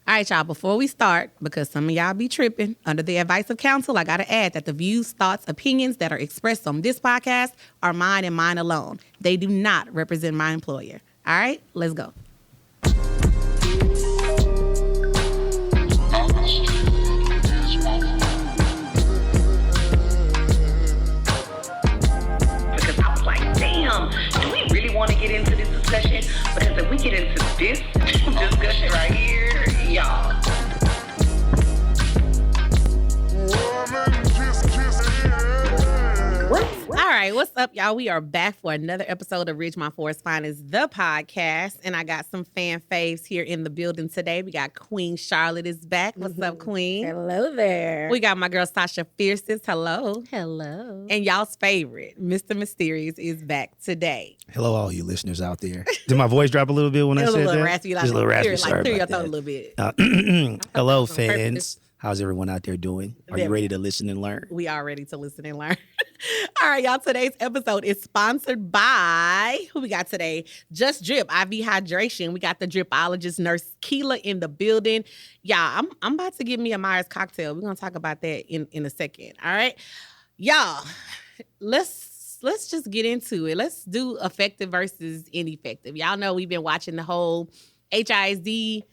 All right, y'all, before we start, because some of y'all be tripping, under the advice of counsel, I got to add that the views, thoughts, opinions that are expressed on this podcast are mine and mine alone. They do not represent my employer. All right, let's go. Because I was like, damn, do we really want to get into this discussion? Because if we get into this discussion right here, y'all. All right, what's up, y'all? We are back for another episode of Ridgemont Forest Finest, the podcast. And I got some fan faves here in the building today. We got Queen Charlotte is back. What's up, Queen? Hello there. We got my girl Sasha Fierces. Hello. Hello. And y'all's favorite, Mr. Mysterious, is back today. Hello, all you listeners out there. Did my voice drop a little bit when I said that? It was a little raspy. Just a little raspy. Sorry through your about throat a that. little bit. Hello, fans. How's everyone out there doing? Are you ready to listen and learn? We are ready to listen and learn. All right, y'all. Today's episode is sponsored by, who we got today? Just Drip, IV Hydration. We got the dripologist nurse Keela in the building. Yeah, I'm about to give me a Myers cocktail. We're going to talk about that in a second. All right. Y'all, let's just get into it. Let's do effective versus ineffective. Y'all know we've been watching the whole HISD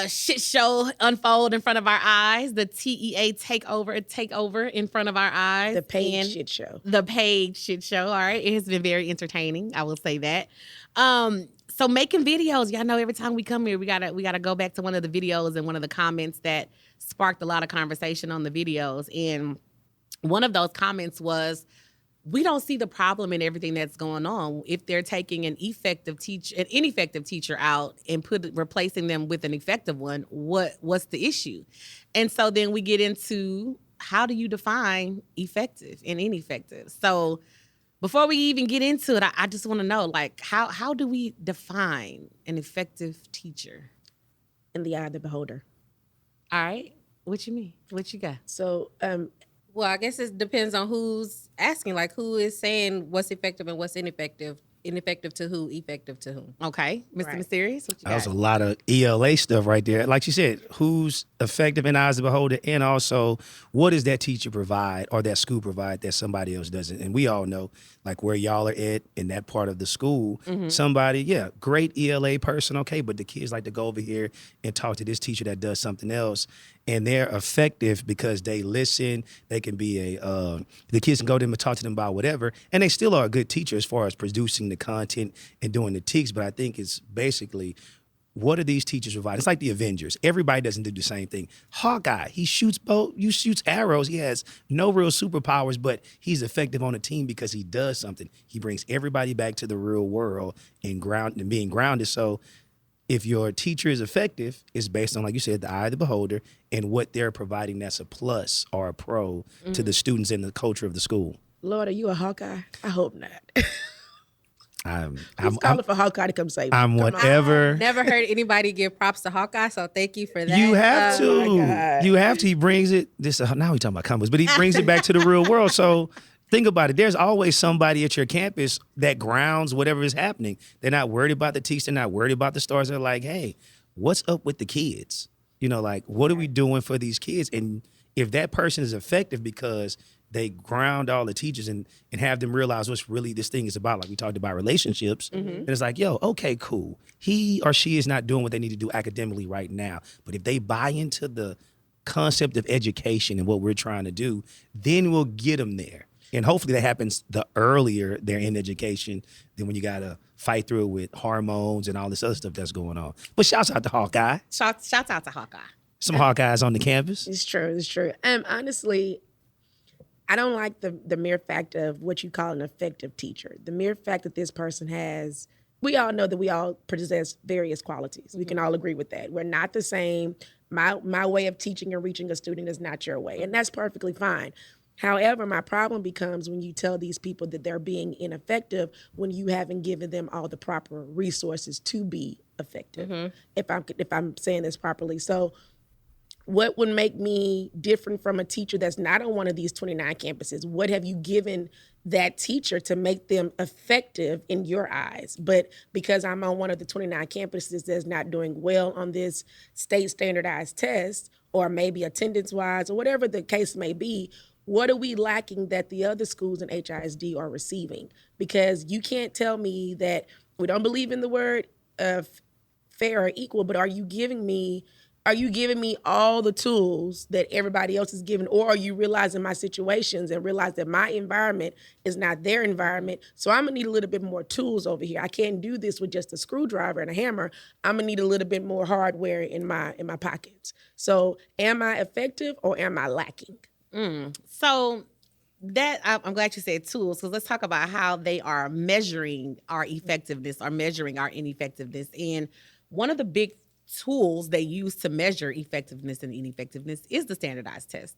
shit show unfold in front of our eyes. The TEA takeover in front of our eyes. The paid shit show. The paid shit show. All right. It has been very entertaining. I will say that. So making videos, y'all know every time we come here, we gotta go back to one of the videos and one of the comments that sparked a lot of conversation on the videos. And one of those comments was, we don't see the problem in everything that's going on. If they're taking an ineffective teacher out and replacing them with an effective one, what's the issue? And so then we get into, how do you define effective and ineffective? So before we even get into it, I just want to know, like, how do we define an effective teacher? In the eye of the beholder. All right. What you mean? What you got? So, well, I guess it depends on who's asking, like who is saying what's effective and what's ineffective. Ineffective to who, effective to whom. Okay. Mr. Right. Mysterious, what you got? That was a lot of ELA stuff right there. Like you said, who's effective in the eyes of the beholder, and also what does that teacher provide or that school provide that somebody else doesn't? And we all know, like, where y'all are at in that part of the school, somebody, great ELA person, okay, but the kids like to go over here and talk to this teacher that does something else. And they're effective because they listen. They can be the kids can go to them and talk to them about whatever. And they still are a good teacher as far as producing the content and doing the teaks. But I think it's basically, what do these teachers provide? It's like the Avengers. Everybody doesn't do the same thing. Hawkeye, he shoots arrows. He has no real superpowers, but he's effective on a team because he does something. He brings everybody back to the real world and being grounded. So if your teacher is effective, it's based on, like you said, the eye of the beholder and what they're providing that's a plus or a pro to the students and the culture of the school. Lord, are you a Hawkeye? I hope not. I'm calling for Hawkeye to come save me. I'm whatever. Never heard anybody give props to Hawkeye, so thank you for that. You have Oh my to. God. You have to. He brings it. Now we talking about comics, but he brings it back to the real world. So think about it. There's always somebody at your campus that grounds whatever is happening. They're not worried about the teacher. They're not worried about the stars. They're like, hey, what's up with the kids? You know, like, what are we doing for these kids? And if that person is effective because they ground all the teachers and have them realize what's really this thing is about, like we talked about relationships, and it's like, yo, okay, cool. He or she is not doing what they need to do academically right now. But if they buy into the concept of education and what we're trying to do, then we'll get them there. And hopefully that happens the earlier they're in education than when you got to fight through it with hormones and all this other stuff that's going on. But shouts out to Hawkeye. Shouts out to Hawkeye. Some Hawkeyes on the campus. It's true. Honestly, I don't like the mere fact of what you call an effective teacher. The mere fact that this person has, we all know that we all possess various qualities. We can all agree with that. We're not the same. My way of teaching and reaching a student is not your way, and that's perfectly fine. However, my problem becomes when you tell these people that they're being ineffective when you haven't given them all the proper resources to be effective. If I'm saying this properly. So What would make me different from a teacher that's not on one of these 29 campuses? What have you given that teacher to make them effective in your eyes? But because I'm on one of the 29 campuses that's not doing well on this state standardized test, or maybe attendance-wise, or whatever the case may be, what are we lacking that the other schools in HISD are receiving? Because you can't tell me that we don't believe in the word fair or equal, but are you giving me all the tools that everybody else is given, or are you realizing my situations and realize that my environment is not their environment? So I'm gonna need a little bit more tools over here. I can't do this with just a screwdriver and a hammer. I'm gonna need a little bit more hardware in my pockets. So am I effective or am I lacking? So that I'm glad you said tools, because let's talk about how they are measuring our effectiveness or measuring our ineffectiveness. And one of the big tools they use to measure effectiveness and ineffectiveness is the standardized test.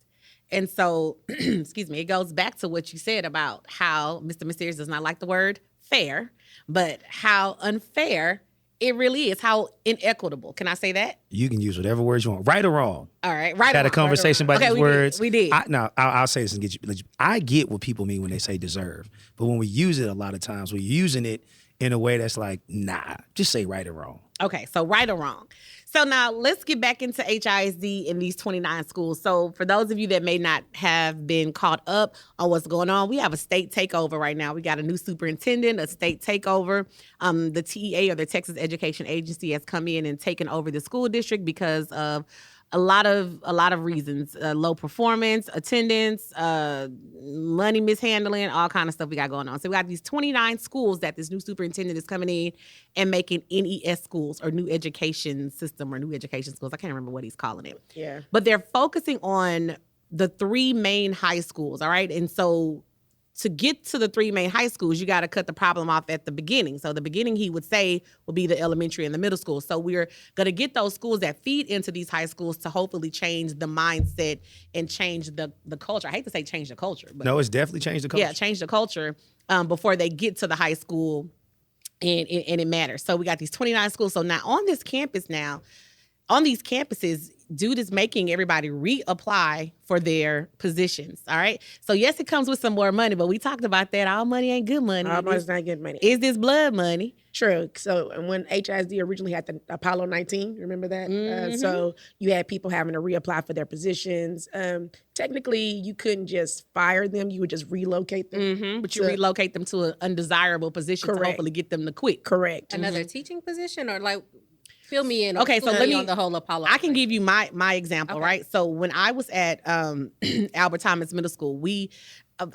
And so, excuse me, it goes back to what you said about how Mr. Mysterious does not like the word fair, but how unfair it really is, how inequitable. Can I say that? You can use whatever words you want, right or wrong. All right, right. Had a conversation about these words. We did. I'll say this and get you. I get what people mean when they say deserve, but when we use it, a lot of times we're using it in a way that's like, nah, just say right or wrong. Okay, so right or wrong. So now let's get back into HISD in these 29 schools. So for those of you that may not have been caught up on what's going on, we have a state takeover right now. We got a new superintendent, a state takeover. The TEA, or the Texas Education Agency, has come in and taken over the school district because of a lot of reasons: low performance, attendance, money mishandling, all kind of stuff we got going on. So we got these 29 schools that this new superintendent is coming in and making NES schools, or new education system, or new education schools. I can't remember what he's calling it. Yeah. But they're focusing on the three main high schools, all right? And so to get to the three main high schools, you got to cut the problem off at the beginning. So the beginning, he would say, will be the elementary and the middle school. So we're going to get those schools that feed into these high schools to hopefully change the mindset and change the culture. I hate to say change the culture, but No, it's definitely changed the culture. yeah, change the culture before they get to the high school, and it matters. So we got these 29 schools. So now on this campus now, on these campuses, dude is making everybody reapply for their positions, all right? So yes, it comes with some more money, but we talked about that. All money ain't good money. All money's not good money. Is this blood money? True. So when HISD originally had the Apollo 19, remember that? So you had people having to reapply for their positions. Technically, you couldn't just fire them. You would just relocate them. But you relocate them to an undesirable position to hopefully get them to quit. Correct. Another teaching position, or like, fill me in. Okay, so let me on the whole Apollo. I can give you my example, right? So when I was at Albert Thomas Middle School,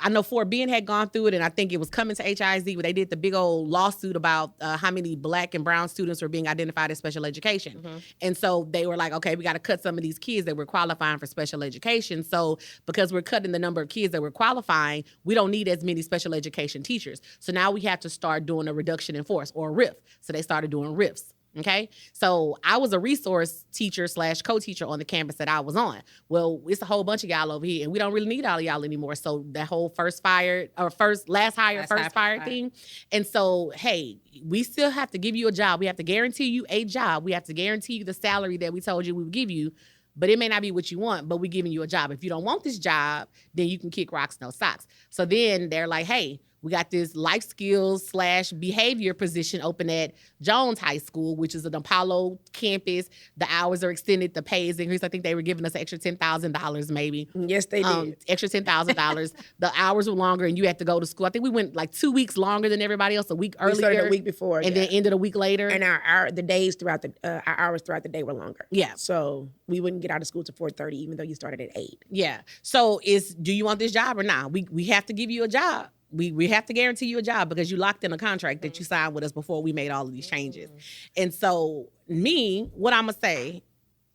I know Fort Bend had gone through it, and I think it was coming to HISD where they did the big old lawsuit about how many Black and brown students were being identified as special education. And so they were like, okay, we got to cut some of these kids that were qualifying for special education. So because we're cutting the number of kids that were qualifying, we don't need as many special education teachers. So now we have to start doing a reduction in force, or a RIF. So they started doing RIFs. Okay, so I was a resource teacher / co-teacher on the campus that I was on. Well, it's a whole bunch of y'all over here, and we don't really need all of y'all anymore. So that whole last hired, first fired thing. And so, hey, we still have to give you a job. We have to guarantee you a job. We have to guarantee you the salary that we told you we would give you. But it may not be what you want, but we're giving you a job. If you don't want this job, then you can kick rocks, no socks. So then they're like, hey, we got this life skills / behavior position open at Jones High School, which is an Apollo campus. The hours are extended. The pay is increased. I think they were giving us an extra $10,000 maybe. Yes, they did. Extra $10,000. The hours were longer, and you had to go to school. I think we went like 2 weeks longer than everybody else, a week earlier. We started a week before. And then ended a week later. And our hours throughout the day were longer. Yeah. So we wouldn't get out of school till 4:30, even though you started at 8. Yeah. So do you want this job or not? We have to give you a job. We have to guarantee you a job because you locked in a contract that you signed with us before we made all of these changes. And so what I'm going to say,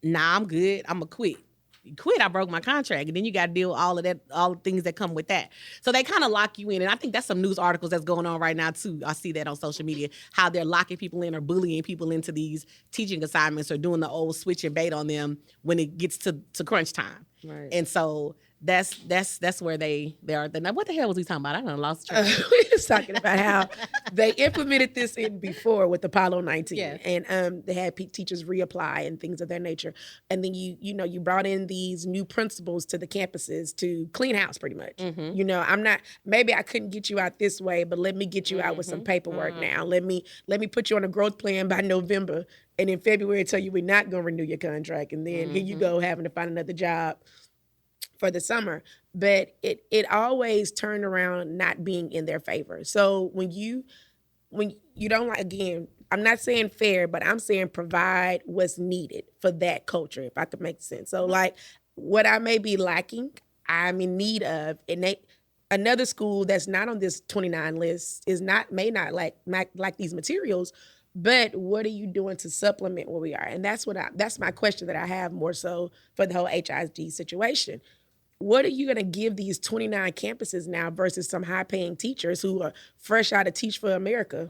nah, I'm good. I'm going to quit. You quit, I broke my contract. And then you got to deal with all of that, all the things that come with that. So they kind of lock you in. And I think that's some news articles that's going on right now too. I see that on social media, how they're locking people in or bullying people into these teaching assignments or doing the old switch and bait on them when it gets to crunch time. Right. And so that's where they are. Now, what the hell was we talking about? I done lost track. We was talking about how they implemented this in before with Apollo 19, Yeah. and they had teachers reapply and things of that nature. And then you brought in these new principals to the campuses to clean house, pretty much. Mm-hmm. I'm not. Maybe I couldn't get you out this way, but let me get you out with some paperwork now. Let me put you on a growth plan by November, and in February tell you we're not going to renew your contract, and then here you go having to find another job for the summer. But it always turned around not being in their favor. So when you don't like, again, I'm not saying fair, but I'm saying provide what's needed for that culture, if I could make sense. So like what I may be lacking, I'm in need of, and another school that's not on this 29 list may not like these materials. But what are you doing to supplement where we are? And that's my question that I have more so for the whole HISD situation. What are you going to give these 29 campuses now versus some high-paying teachers who are fresh out of Teach for America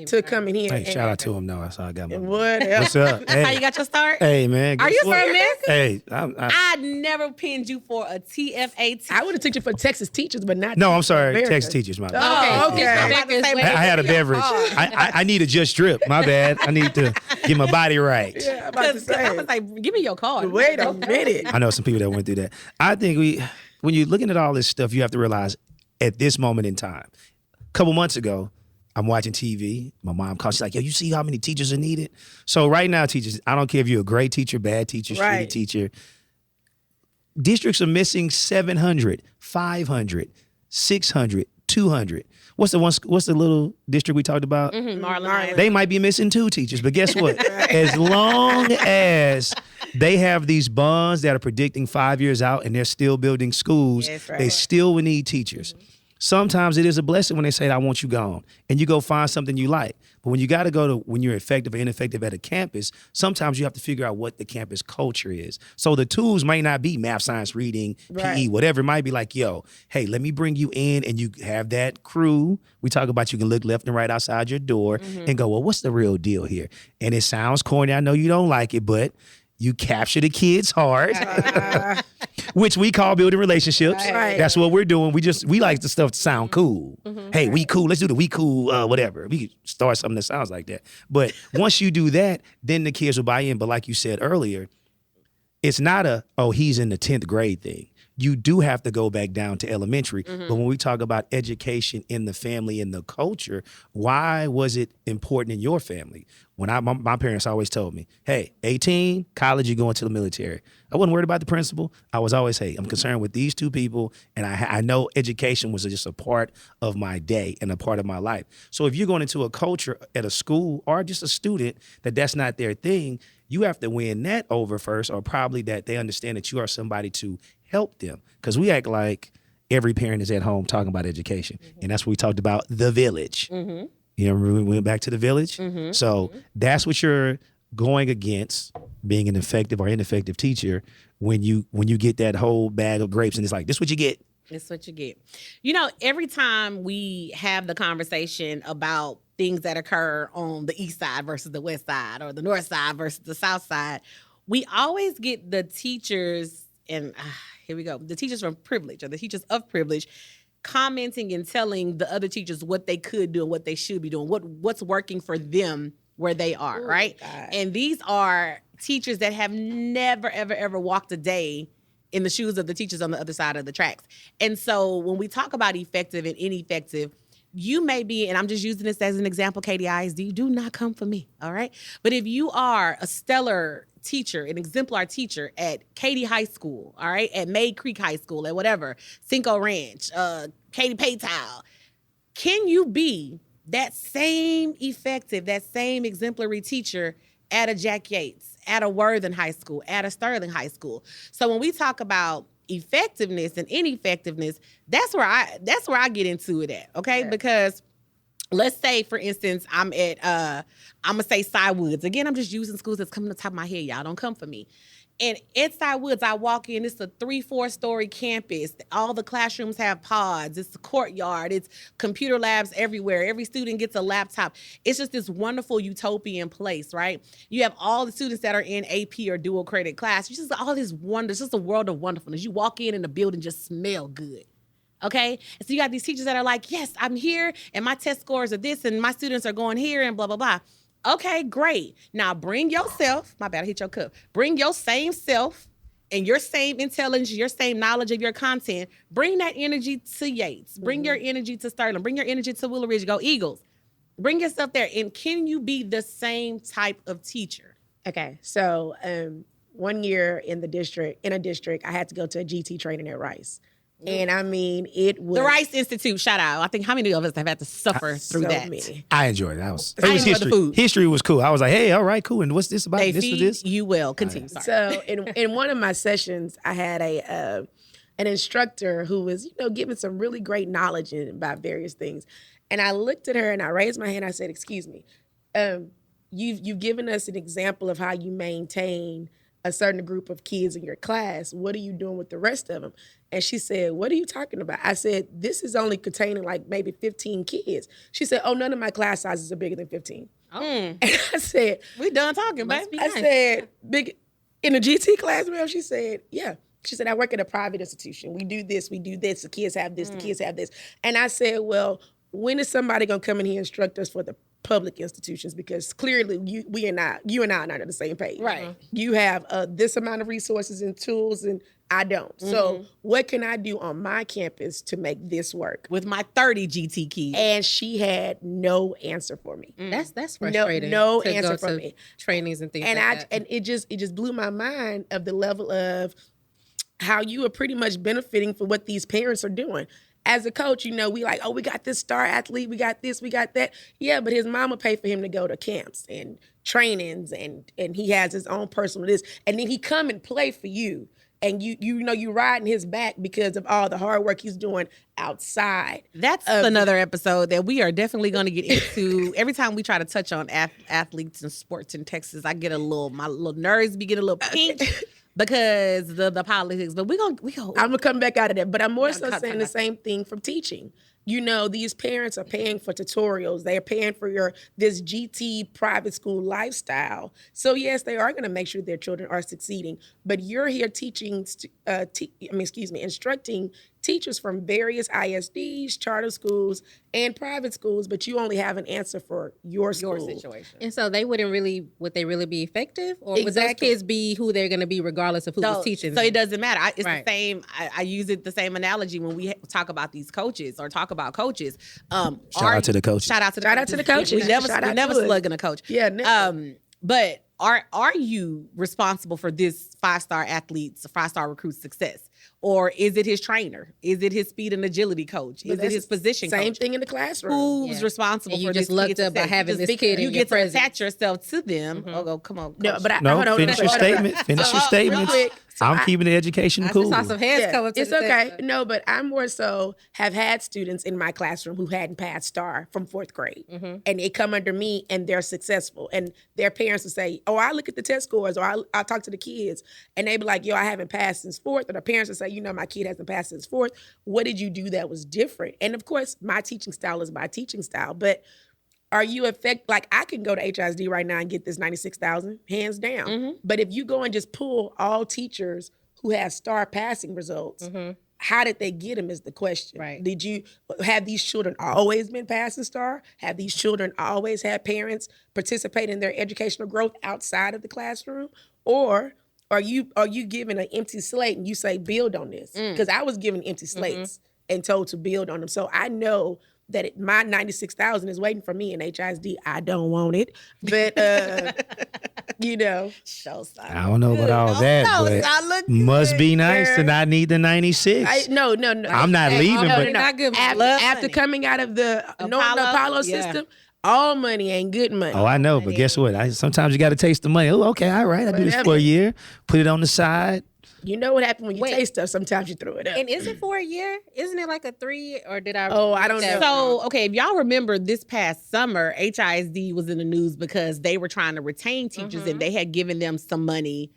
to come in here? Hey, shout out to him. No, that's how I got my. And whatever. What's up? That's how Hey, you got your start? hey, man. Are guess you what? from America? Hey, I never pinned you for a TFA. I would have took you for Texas teachers, but not no, I'm Teach for sorry, America. Texas teachers. My bad. Oh, okay. I'm about to say, I had a beverage. I need a just drip. My bad. I need to get my body right. Yeah, I'm about to Because I say. was like, give me your card. Wait a minute. I know some people that went through that. I think when you're looking at all this stuff, you have to realize at this moment in time, a couple months ago, I'm watching TV. My mom calls. She's like, yo, you see how many teachers are needed? So right now, teachers, I don't care if you're a great teacher, bad teacher, shitty Right. teacher. Districts are missing 700, 500, 600, 200. What's the little district we talked about? Marlon. They might be missing 2 teachers, but guess what? As long as they have these bonds that are predicting 5 years out and they're still building schools, Yes, they still will need teachers. Sometimes it is a blessing when they say, I want you gone, and you go find something you like. But when you got to go to, when you're effective or ineffective at a campus, sometimes you have to figure out what the campus culture is. So the tools might not be math, science, reading, PE, Right. whatever. It might be like, yo, hey, let me bring you in, and you have that crew. We talk about you can look left and right outside your door and go, well, what's the real deal here? And it sounds corny. I know you don't like it, but you capture the kids' heart, which we call building relationships. Right. That's what we're doing. We like the stuff to sound cool. Hey, we cool. Let's do the we cool, whatever. We can start something that sounds like that. But once you do that, then the kids will buy in. But like you said earlier, it's not he's in the 10th grade thing. You do have to go back down to elementary. But when we talk about education in the family and the culture, why was it important in your family? When my parents always told me, hey, 18, college, you're going to the military. I wasn't worried about the principal. I was always, hey, I'm concerned with these 2 people. And I know education was just a part of my day and a part of my life. So if you're going into a culture at a school or just a student that's not their thing, you have to win that over first, or probably that they understand that you are somebody to help them. Because we act like every parent is at home talking about education. And that's what we talked about, the village. You know, we went back to the village. So that's what you're going against, being an effective or ineffective teacher, when you get that whole bag of grapes and it's like, this is what you get. That's what you get. You know, every time we have the conversation about things that occur on the east side versus the west side, or the north side versus the south side, we always get the teachers, and here we go, the teachers from privilege, or the teachers of privilege, commenting and telling the other teachers what they could do and what they should be doing, what's working for them where they are, right? God. And these are teachers that have never, ever, ever walked a day in the shoes of the teachers on the other side of the tracks. And so when we talk about effective and ineffective, you may be, and I'm just using this as an example, Katie ISD, do not come for me, all right? But if you are a stellar teacher, an exemplar teacher at Katy High School, all right, at May Creek High School, at whatever, Cinco Ranch, Katy Paytown, can you be that same effective, that same exemplary teacher at a Jack Yates, at a Worthing High School, at a Sterling High School? So when we talk about effectiveness and ineffectiveness, that's where I get into it at, okay? Yeah. Because let's say, for instance, I'm at I'm gonna say Sidewoods. Again, I'm just using schools that's coming to the top of my head. Y'all don't come for me. And at Sidewoods, I walk in, it's a 3-4 story campus. All the classrooms have pods. It's a courtyard. It's computer labs everywhere. Every student gets a laptop. It's just this wonderful utopian place, right? You have all the students that are in AP or dual credit class. It's just all this wonder. It's just a world of wonderfulness. You walk in and the building just smell good. Okay? And so you got these teachers that are like, yes, I'm here and my test scores are this and my students are going here and blah, blah, blah. Okay, great. Now bring yourself, my bad, I hit your cup. Bring your same self and your same intelligence, your same knowledge of your content. Bring that energy to Yates. Bring your energy to Sterling. Bring your energy to Willow Ridge. Go Eagles. Bring yourself there. And can you be the same type of teacher? Okay, so 1 year in a district, I had to go to a GT training at Rice. And I mean, it was The Rice Institute, shout out. I think how many of us have had to suffer through so that? many. I enjoyed it. It was enjoyed the history. food. History was cool. I was like, hey, all right, cool. And what's this about? They This feed or this? you will. Continue. Sorry. So in one of my sessions, I had an instructor who was, giving some really great knowledge about various things. And I looked at her and I raised my hand. I said, excuse me, you've given us an example of how you maintain a certain group of kids in your class. What are you doing with the rest of them? And she said, what are you talking about? I said, this is only containing like maybe 15 kids. She said, oh, none of my class sizes are bigger than 15. Oh. And I said, We done talking, Must baby. be I nice. said, big in a GT class, ma'am? She said, yeah. She said, I work at a private institution. We do this, the kids have this, the kids have this. And I said, well, when is somebody gonna come in here and instruct us for the public institutions? Because clearly you and I are not on the same page. Right. You have this amount of resources and tools and I don't. So what can I do on my campus to make this work? With my 30 GT kids. And she had no answer for me. That's frustrating. no to answer go from to me. trainings and things And like that. and it just blew my mind of the level of how you are pretty much benefiting for what these parents are doing. As a coach, we like, oh, we got this star athlete, we got this, we got that. Yeah, but his mama paid for him to go to camps and trainings and he has his own personal this. And then he come and play for you. And you riding his back because of all the hard work he's doing outside. That's another episode that we are definitely going to get into. Every time we try to touch on athletes and sports in Texas, I get my little nerves be getting a little pink because the politics. But we go. I'm gonna come back out of that. But I'm more so cut saying the same thing from teaching. These parents are paying for tutorials. They're paying for this GT private school lifestyle. So yes, they are going to make sure their children are succeeding. But you're here instructing teachers from various ISDs, charter schools, and private schools. But you only have an answer for your school. situation. And so would they really be effective? Or would those Exactly. kids be who they're going to be regardless of who was teaching So them? it doesn't matter. It's Right. the same. I use it the same analogy when we talk about these coaches or talk about coaches. Shout out to the coaches. Shout out to the Shout coaches. out to the coaches. We never Shout out never to it. slugging a coach. Yeah, never. But are you responsible for this 5-star athlete's 5-star recruit's success? Or is it his trainer? Is it his speed and agility coach? Is it his position Same coach? thing in the classroom. Who's Yeah. responsible And you for just this lucked kid's up by success? having Just this kid in you your get to presence. attach yourself to them. Oh, come on, No, coach. but No, hold on, finish your hold on. statement. Finish your Real statements. quick. So I'm keeping the education I cool. just saw some heads come up to It's the okay. table. No, but I more so have had students in my classroom who hadn't passed STAR from 4th grade. And they come under me and they're successful. And their parents will say, oh, I look at the test scores, or I talk to the kids. And they be like, yo, I haven't passed since 4th. Or the parents will say, my kid hasn't passed since 4th. What did you do that was different? And of course, my teaching style is my teaching style. But are you like I can go to HISD right now and get this 96,000, hands down. But if you go and just pull all teachers who have STAR passing results, how did they get them is the question. Right. Did you have these children always been passing STAR? Have these children always had parents participate in their educational growth outside of the classroom? Or are you given an empty slate and you say build on this? Because I was given empty slates and told to build on them. So I know that my 96,000 is waiting for me in HISD. I don't want it, but Show sign. I don't know about all that, but must be nice to not need the 96. No. I'm not leaving, no, but you're not good. After Love after money. coming out of the Apollo? Apollo Yeah. system, All money ain't good money. Oh, I know, but guess what? Sometimes you got to taste the money. Oh, okay, all right. I do this for Whatever. a year. Put it on the side. You know what happens when you Wait. taste stuff? Sometimes you throw it up. And is it for a year? Isn't it like a 3 or did I? Oh, I don't know. So, okay, if y'all remember this past summer, HISD was in the news because they were trying to retain teachers and they had given them some money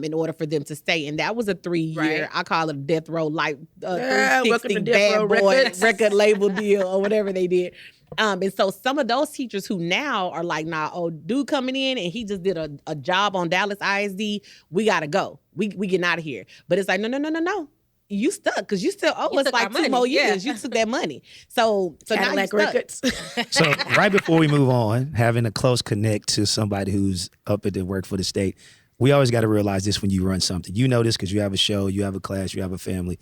in order for them to stay. And that was a 3-year, Right. I call it a death row, like welcome to 360 Death bad Row boy Records. record label deal or whatever they did. And so some of those teachers who now are like, nah, oh, dude coming in and he just did a job on Dallas ISD, we gotta go. We getting out of here. But it's like, no. You stuck because you still owe us took like our 2 money, more yeah. years. You took that money. So now you Cadillac stuck. Records. So right before we move on, having a close connect to somebody who's up at the work for the state, we always got to realize this when you run something. You know this because you have a show, you have a class, you have a family.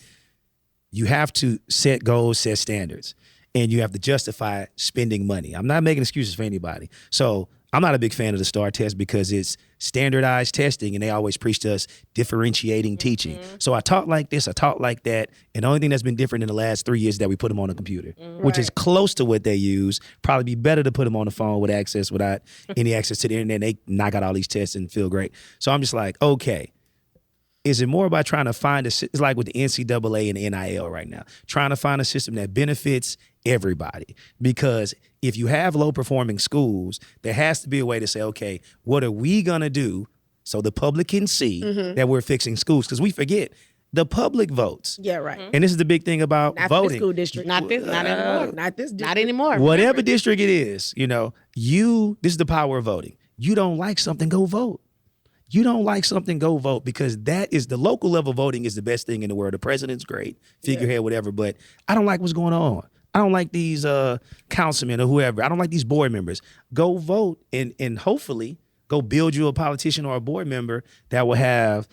You have to set goals, set standards, and you have to justify spending money. I'm not making excuses for anybody. So I'm not a big fan of the STAR test because it's standardized testing and they always preach to us differentiating teaching. So I taught like this, I taught like that. And the only thing that's been different in the last 3 years is that we put them on a computer, which is close to what they use. Probably be better to put them on the phone with access without any access to the internet. They knock out all these tests and feel great. So I'm just like, okay. Is it more about trying to find it's like with the NCAA and the NIL right now, trying to find a system that benefits everybody? Because if you have low performing schools, there has to be a way to say, okay, what are we going to do so the public can see that we're fixing schools? Because we forget the public votes. Yeah, right. And this is the big thing about Not for the voting. school district. Not anymore. Not this district. Not anymore. Whatever district it is, this is the power of voting. You don't like something, go vote. You don't like something, go vote, because that is the local level voting is the best thing in the world. The president's great, figurehead, whatever, but I don't like what's going on. I don't like these councilmen or whoever. I don't like these board members. Go vote and hopefully go build you a politician or a board member that will have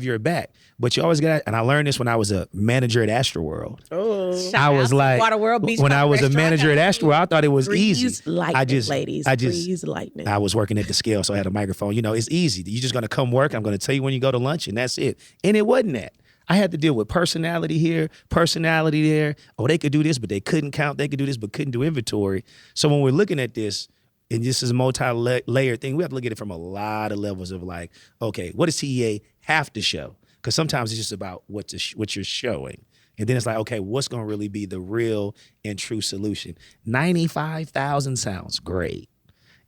your back. But you always got, and I learned this when I was a manager at Astroworld. Oh, Shout I was out to like, Waterworld Beach when I was a Restaurant. manager at Astroworld, I thought it was easy. Breeze lightning, ladies. Breeze lightning. I was working at the scale, so I had a microphone. It's easy. You're just going to come work. I'm going to tell you when you go to lunch, and that's it. And it wasn't that. I had to deal with personality here, personality there. Oh, they could do this, but they couldn't count. They could do this, but couldn't do inventory. So when we're looking at this, and this is a multi-layered thing, we have to look at it from a lot of levels of like, okay, what does CEA have to show? Because sometimes it's just about what you're showing. And then it's like, okay, what's going to really be the real and true solution? 95,000 sounds great.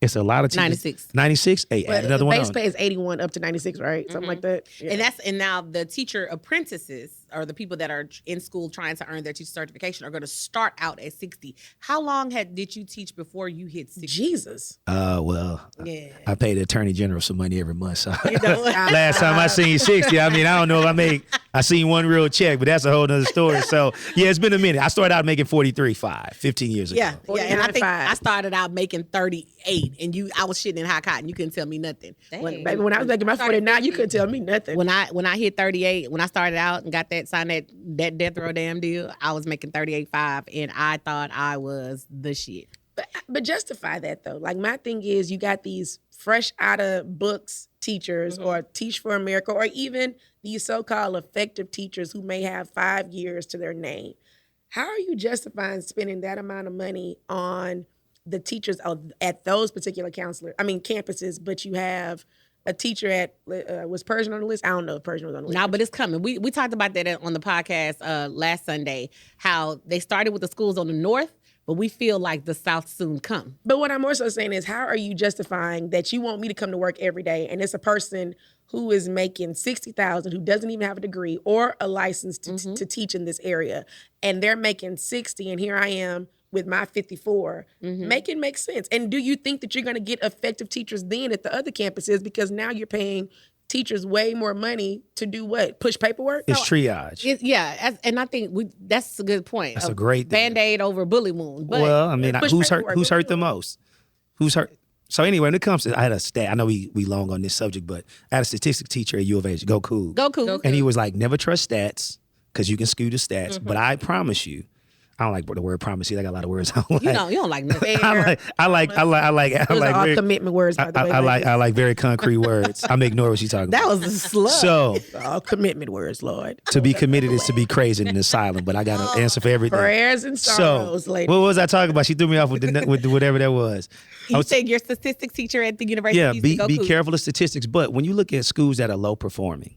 It's a lot of teachers. 96. 96? Hey, add another the one base on. pay is 81 up to 96, right? Something like that. Yeah. And now the teacher apprentices or the people that are in school trying to earn their teacher certification are going to start out at 60. How long did you teach before you hit 60? Jesus. Well, Yeah. I pay the attorney general some money every month. So know? last time I seen 60, I don't know if I seen one real check, but that's a whole nother story. So yeah, it's been a minute. I started out making 43.5 15 years ago. Yeah, and I think 49.5. I started out making 38, and I was shitting in high cotton. You couldn't tell me nothing. Dang. Baby, when I was making my 49, you couldn't tell me nothing. When I hit 38, when I started out and got signed that death row damn deal, I was making 38.5, and I thought I was the shit. But justify that though. Like my thing is, you got these fresh out of books teachers or Teach for America, or even these so-called effective teachers who may have 5 years to their name. How are you justifying spending that amount of money on the teachers at those particular campuses, but you have a teacher at, was Persian on the list? I don't know if Persian was on the list. No, but it's coming. We talked about that on the podcast last Sunday, how they started with the schools on the north, but we feel like the South soon come. But what I'm also saying is, how are you justifying that you want me to come to work every day and it's a person who is making $60,000, who doesn't even have a degree or a license to teach in this area, and they're making 60, and here I am with my 54, make it make sense. And do you think that you're going to get effective teachers then at the other campuses, because now you're paying teachers way more money to do what? Push paperwork? It's triage. And I think that's a good point. That's a great thing. Band-Aid over bully wound. But Well, I mean, push who's paperwork. hurt the most? Who's hurt? So anyway, when it comes to, I had a stat. I know we long on this subject, but I had a statistics teacher at U of H, go cool. go cool. And he was like, never trust stats because you can skew the stats. But I promise you, I don't like the word promise. I got a lot of words I don't You like. don't like nothing. I like Those are all very, commitment words, by the way. I like very concrete words. I'm ignoring what she's talking That about. was a slur. So all commitment words, Lord. to be committed is to be crazy and silent, but I got an answer for everything. Prayers and sorrows, So lady. what was I talking about? She threw me off with whatever that was. You said your statistics teacher at the university. Yeah, used to go be cool. careful of statistics. But when you look at schools that are low performing,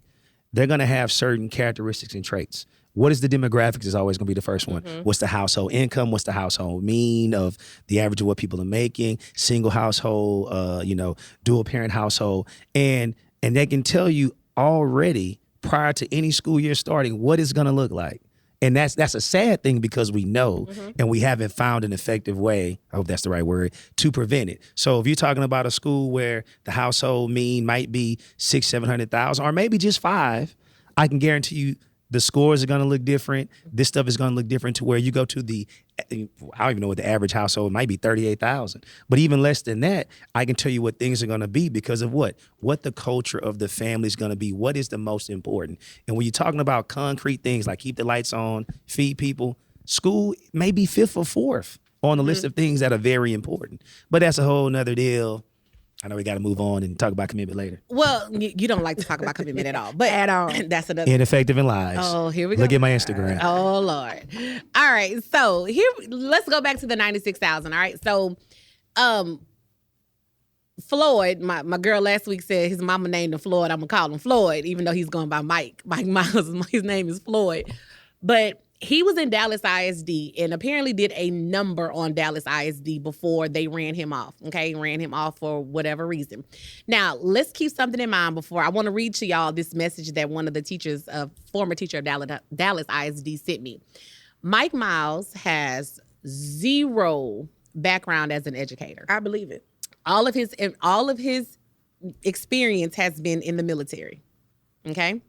they're going to have certain characteristics and traits. What is the demographics is always going to be the first one. What's the household income? What's the household mean of the average of what people are making? Single household, dual parent household. And they can tell you already prior to any school year starting what it's going to look like. And that's a sad thing because we know and we haven't found an effective way, I hope that's the right word, to prevent it. So if you're talking about a school where the household mean might be 600,000-700,000 or maybe just 5, I can guarantee you the scores are going to look different. This stuff is going to look different to where you go to I don't even know what the average household might be, 38,000. But even less than that, I can tell you what things are going to be because of what the culture of the family is going to be. What is the most important? And when you're talking about concrete things like keep the lights on, feed people, school may be 5th or 4th on the list of things that are very important. But that's a whole nother deal. I know we got to move on and talk about commitment later. Well, you don't like to talk about commitment at all, but At all. that's another. Ineffective in lives. Oh, here we go. Look at my Instagram. Oh Lord. All right. So here, let's go back to the 96,000. All right. So, Floyd, my girl last week said his mama named him Floyd. I'm gonna call him Floyd, even though he's going by Mike. Mike Miles. His name is Floyd, but he was in Dallas ISD and apparently did a number on Dallas ISD before they ran him off. Okay, ran him off for whatever reason. Now, let's keep something in mind before I want to read to y'all this message that one of the teachers, former teacher of Dallas ISD sent me. Mike Miles has zero background as an educator. I believe it. All of his experience has been in the military. Okay.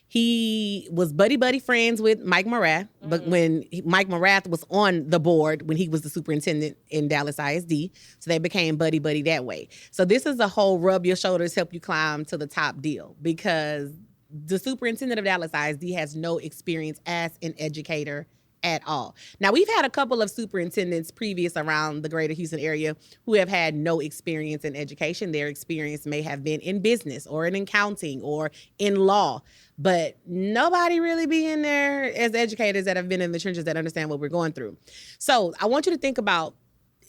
He was buddy friends with Mike Morath, but when Mike Morath was on the board when he was the superintendent in Dallas ISD, so they became buddy that way. So this is a whole rub your shoulders, help you climb to the top deal because the superintendent of Dallas ISD has no experience as an educator at all. Now, we've had a couple of superintendents previous around the greater Houston area who have had no experience in education. Their experience may have been in business or in accounting or in law, but nobody really be in there as educators that have been in the trenches that understand what we're going through. So I want you to think about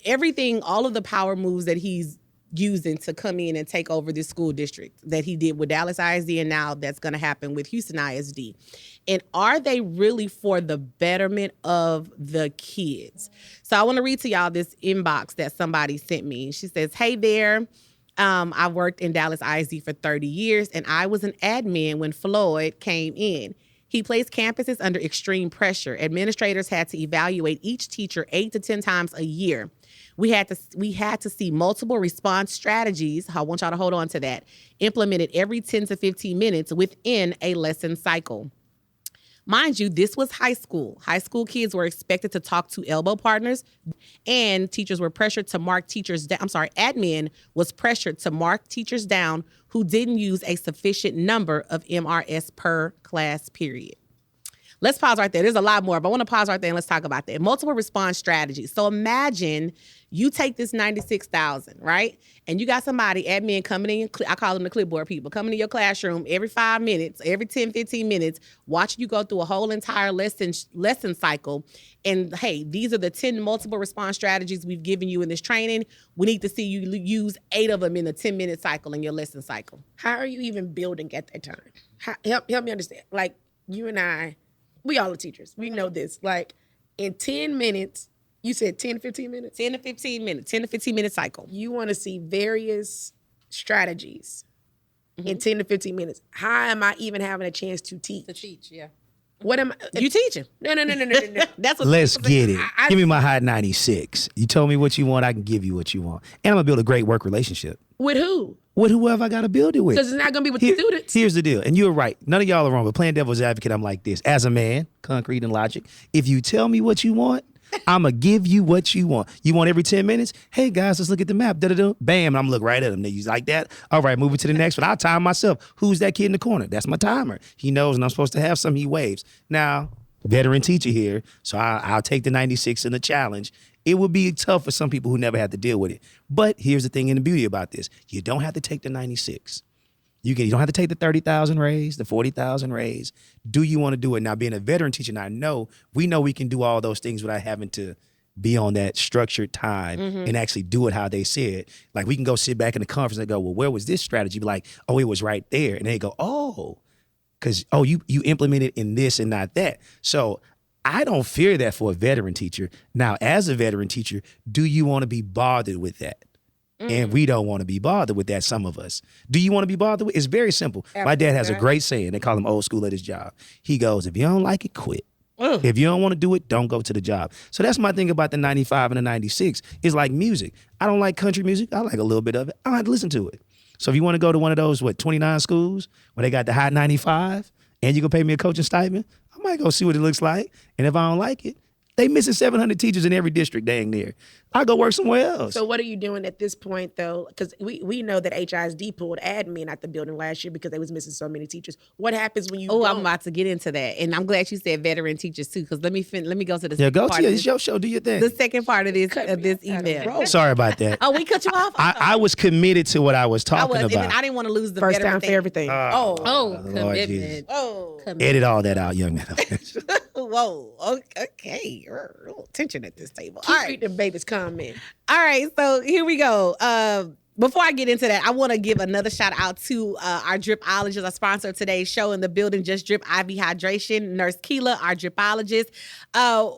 everything, all of the power moves that he's using to come in and take over this school district that he did with Dallas ISD and now that's going to happen with Houston ISD. And are they really for the betterment of the kids? So I want to read to y'all this inbox that somebody sent me. She says, hey there, I worked in Dallas ISD for 30 years and I was an admin when Floyd came in. He placed campuses under extreme pressure. Administrators had to evaluate each teacher 8 to 10 times a year. We had to see multiple response strategies. I want y'all to hold on to that. Implemented every 10 to 15 minutes within a lesson cycle. Mind you, this was high school. High school kids were expected to talk to elbow partners, and teachers were pressured to mark teachers down. Admin was pressured to mark teachers down who didn't use a sufficient number of MRS per class period. Let's pause right there. There's a lot more, but I want to pause right there and let's talk about that. Multiple response strategies. So imagine you take this 96,000, right? And you got somebody, admin, coming in, I call them the clipboard people, coming in your classroom every 5 minutes, every 10, 15 minutes, watching you go through a whole entire lesson cycle. And hey, these are the 10 multiple response strategies we've given you in this training. We need to see you use 8 of them in a 10-minute cycle in your lesson cycle. How are you even building at that time? Help me understand. Like, you and I, we all are teachers. We know this. Like, in 10 minutes, you said 10 to 15 minutes? 10 to 15 minutes, 10 to 15 minute cycle. You want to see various strategies in 10 to 15 minutes. How am I even having a chance to teach? To teach, yeah. What am I? You teaching. No. That's what. Let's get it. Give me my hot 96. You told me what you want, I can give you what you want. And I'm going to build a great work relationship. With who? With whoever I got to build it with. Because it's not going to be with the students. Here's the deal. And you're right. None of y'all are wrong. But playing devil's advocate, I'm like this. As a man, concrete and logic, if you tell me what you want, I'm going to give you what you want. You want every 10 minutes? Hey, guys, let's look at the map. Da-da-da. Bam. And I'm going to look right at them. You like that? All right, moving to the next one. I'll time myself. Who's that kid in the corner? That's my timer. He knows when I'm supposed to have some, he waves. Now, veteran teacher here, so I'll take the 96 in the challenge. It would be tough for some people who never had to deal with it. But here's the thing and the beauty about this. You don't have to take the 96. You don't have to take the 30,000 raise, the 40,000 raise. Do you want to do it? Now, being a veteran teacher, and we know we can do all those things without having to be on that structured time and actually do it how they said. Like, we can go sit back in the conference and go, well, where was this strategy? Be like, oh, it was right there. And they go, oh, because, you implemented in this and not that. So I don't fear that for a veteran teacher. Now, as a veteran teacher, do you want to be bothered with that? And we don't want to be bothered with that, some of us. Do you want to be bothered with it? It's very simple. My dad has a great saying. They call him old school at his job. He goes, if you don't like it, quit. If you don't want to do it, don't go to the job. So that's my thing about the 95 and the 96. It's like music. I don't like country music. I like a little bit of it. I like to listen to it. So if you want to go to one of those, 29 schools where they got the hot 95 and you can pay me a coaching stipend, I might go see what it looks like. And if I don't like it, they missing 700 teachers in every district dang near. I'll go work somewhere else. So what are you doing at this point, though? Because we know that HISD pulled admin out the building last year because they was missing so many teachers. What happens when you Oh, don't? I'm about to get into that. And I'm glad you said veteran teachers, too, because let me go to the Yeah, second go part to of it's your show. Do your thing. the second part of this email. Sorry about that. Oh, we cut you off? I was committed to what I was I talking was, and about. then I didn't want to lose the First veteran time thing. for everything. Oh, Lord commitment. Jesus. Oh, Edit all that out, young man. whoa. Okay. A little tension at this table. Keep All right. reading the baby's comment. All right, so here we go. Before I get into that, I want to give another shout out to our dripologist, our sponsor of today's show in the building, Just Drip IV Hydration, Nurse Keela, our dripologist.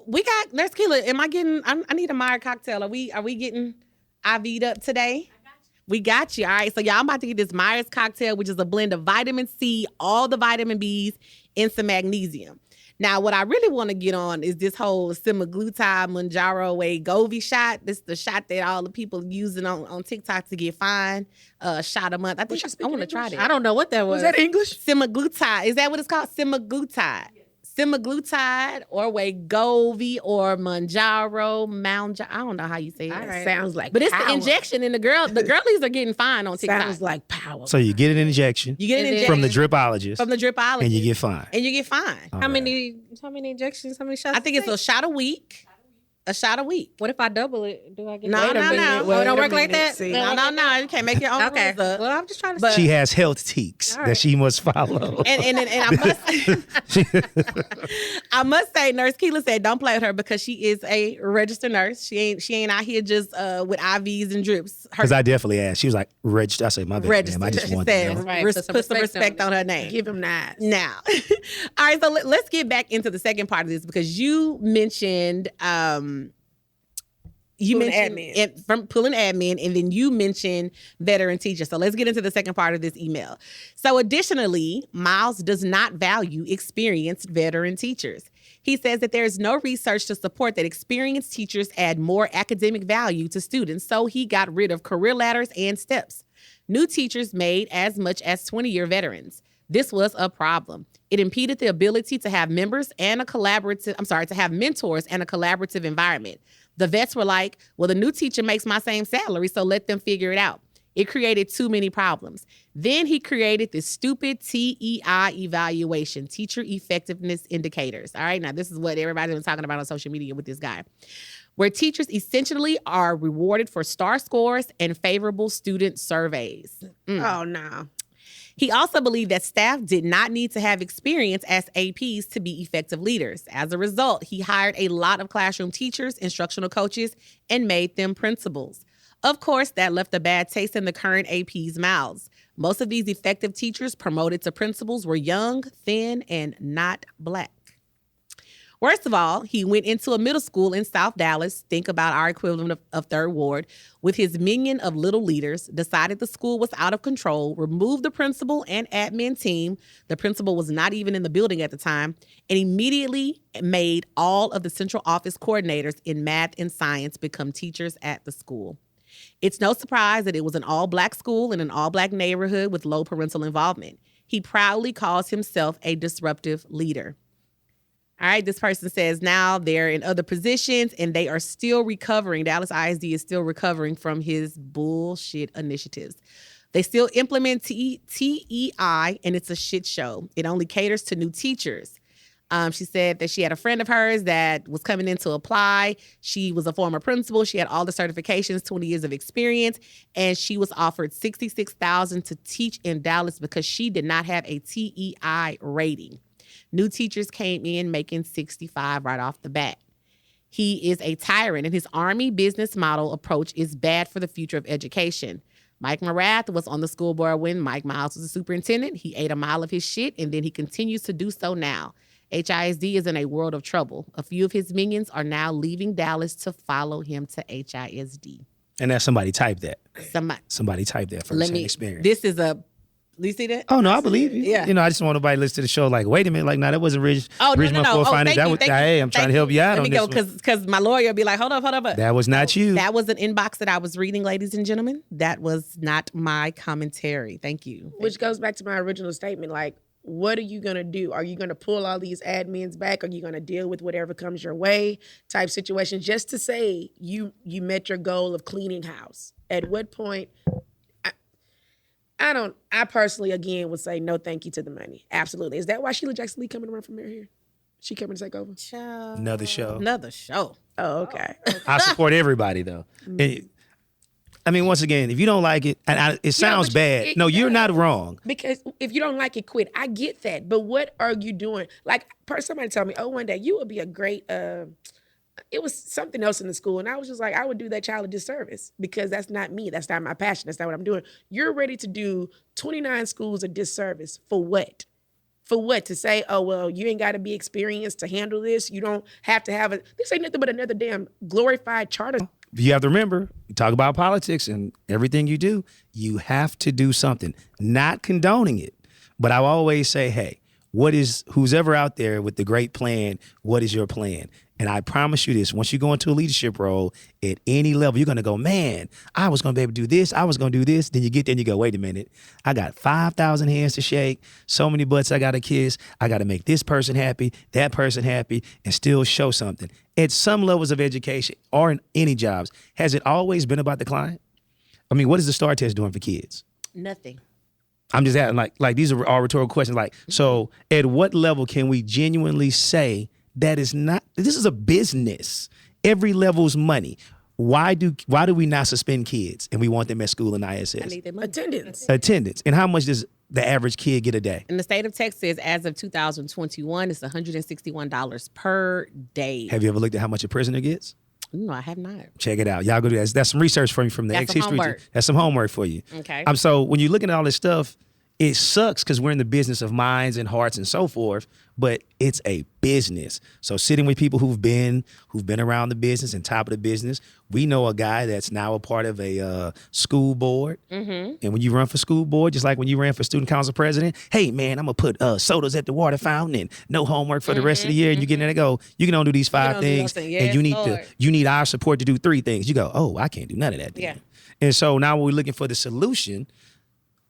We got Nurse Keela. Am I getting? I need a Meyer cocktail. Are we getting IV'd up today? We got you. All right, so y'all, I'm about to get this Myers cocktail, which is a blend of vitamin C, all the vitamin Bs, and some magnesium. Now, what I really want to get on is this whole semaglutide Mounjaro Wegovy shot. This is the shot that all the people using on TikTok to get fined, a shot a month. I think I want to try that. I don't know what that was. Was that English? Semaglutide. Is that what it's called? Semaglutide. Semaglutide or Wegovy or Mounjaro. I don't know how you say it. All right. Sounds like But it's power. the injection, and the girlies are getting fined on TikTok. Sounds like power. So you get an injection You get an And then- injection from the dripologist, from the dripologist, and you get fined. and you get fined. All How right. many injections? How many shots? I think it's a shot a week. A shot a week. What if I double it? Do I get? No, Wait a no, minute. no. Oh, it don't Wait a work like minute. that. See. No. You can't make your own Okay. rules up. Well, I'm just trying to. But- She has health teaks All that right. she must follow. And I must say, Nurse Keela said, don't play with her because she is a registered nurse. She ain't out here just with IVs and drips. Her Because I definitely asked. She was like, register. I said, my bad, ma'am. I just She wanted to said, know. Right, put put some some respect respect on her name. Give him knives. Now, all right, so let's get back into the second part of this because you mentioned Pulling admin. from pulling admin, and then you mentioned veteran teachers. So let's get into the second part of this email. So additionally, Miles does not value experienced veteran teachers. He says that there is no research to support that experienced teachers add more academic value to students, so he got rid of career ladders and steps. New teachers made as much as 20-year veterans. This was a problem. It impeded the ability to have mentors and a collaborative environment. The vets were like, well, the new teacher makes my same salary, so let them figure it out. It created too many problems. Then he created this stupid TEI evaluation, teacher effectiveness indicators. All right, now this is what everybody's been talking about on social media with this guy, where teachers essentially are rewarded for star scores and favorable student surveys. Oh, no. He also believed that staff did not need to have experience as APs to be effective leaders. As a result, he hired a lot of classroom teachers, instructional coaches, and made them principals. Of course, that left a bad taste in the current APs' mouths. Most of these effective teachers promoted to principals were young, thin, and not Black. Worst of all, he went into a middle school in South Dallas, think about our equivalent of Third Ward, with his minion of little leaders, decided the school was out of control, removed the principal and admin team. The principal was not even in the building at the time, and immediately made all of the central office coordinators in math and science become teachers at the school. It's no surprise that it was an all-Black school in an all-Black neighborhood with low parental involvement. He proudly calls himself a disruptive leader. All right, this person says now they're in other positions and they are still recovering. Dallas ISD is still recovering from his bullshit initiatives. They still implement TEI and it's a shit show. It only caters to new teachers. She said that she had a friend of hers that was coming in to apply. She was a former principal. She had all the certifications, 20 years of experience, and she was offered $66,000 to teach in Dallas because she did not have a TEI rating. New teachers came in making $65 right off the bat. He is a tyrant, and his army business model approach is bad for the future of education. Mike Morath was on the school board when Mike Miles was the superintendent. He ate a mile of his shit, and then he continues to do so now. HISD is in a world of trouble. A few of his minions are now leaving Dallas to follow him to HISD. And that's somebody typed that. Somebody typed that from experience. This is a. Do you see that? Oh no, I believe you. Yeah. You know, I just want nobody to listen to the show like, wait a minute, like, no, that wasn't Ridge. Oh, no. Full Finance. That was, hey, I'm trying to help you out on this. Let me go, because my lawyer will be like, hold up. That was not you. That was an inbox that I was reading, ladies and gentlemen. That was not my commentary. Thank you. Which goes back to my original statement. Like, what are you going to do? Are you going to pull all these admins back? Are you going to deal with whatever comes your way type situation just to say you met your goal of cleaning house? At what point? I personally, again, would say no thank you to the money. Absolutely. Is that why Sheila Jackson Lee coming to run for mayor here? She coming to take over? Another show. Oh, okay. I support everybody, though. I mean, once again, if you don't like it, and it sounds bad. No, you're not wrong. Because if you don't like it, quit. I get that. But what are you doing? Like, somebody told me, one day you would be a great... it was something else in the school. And I was just like, I would do that child a disservice because that's not me. That's not my passion. That's not what I'm doing. You're ready to do 29 schools a disservice. For what? For what? To say, oh, well, you ain't got to be experienced to handle this. You don't have to have this ain't nothing but another damn glorified charter. You have to remember, you talk about politics and everything you do, you have to do something. Not condoning it. But I always say, hey, who's ever out there with the great plan, what is your plan? And I promise you this, once you go into a leadership role at any level, you're going to go, man, I was going to be able to do this. I was going to do this. Then you get there and you go, wait a minute. I got 5,000 hands to shake. So many butts I got to kiss. I got to make this person happy, that person happy, and still show something. At some levels of education or in any jobs, has it always been about the client? I mean, what is the STAR test doing for kids? Nothing. I'm just asking, like these are all rhetorical questions. Like, so at what level can we genuinely say that is not, this is a business. Every level's money. Why do we not suspend kids and we want them at school in ISS? I need their money. Attendance. And how much does the average kid get a day? In the state of Texas, as of 2021, it's $161 per day. Have you ever looked at how much a prisoner gets? No, I have not. Check it out. Y'all go do that. That's some research for you from the That's some X-History. homework. That's some homework for you. Okay. So when you're looking at all this stuff, it sucks because we're in the business of minds and hearts and so forth, but it's a business. So sitting with people who've been around the business and top of the business, we know a guy that's now a part of a school board. Mm-hmm. And when you run for school board, just like when you ran for student council president, hey man, I'm gonna put sodas at the water fountain and no homework for the rest of the year. And you get in there and go, you can only do these 5 things, and you need our support to do 3 things. You go, oh, I can't do none of that. Then. Yeah. And so now we're looking for the solution.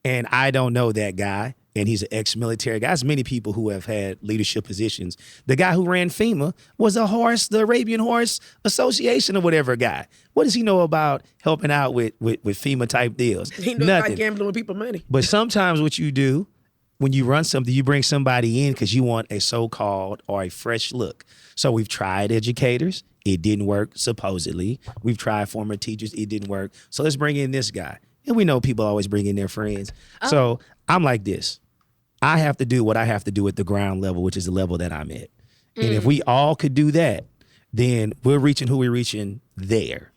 And I don't know that guy, and he's an ex-military guy. There's many people who have had leadership positions. The guy who ran FEMA was the Arabian Horse Association or whatever guy. What does he know about helping out with FEMA type deals? He knows about gambling with people's money. But sometimes what you do when you run something, you bring somebody in because you want a so-called or a fresh look. So we've tried educators. It didn't work, supposedly. We've tried former teachers. It didn't work. So let's bring in this guy. And we know people always bring in their friends. Oh. So I'm like this. I have to do what I have to do at the ground level, which is the level that I'm at. And if we all could do that, then we're reaching who we're reaching there.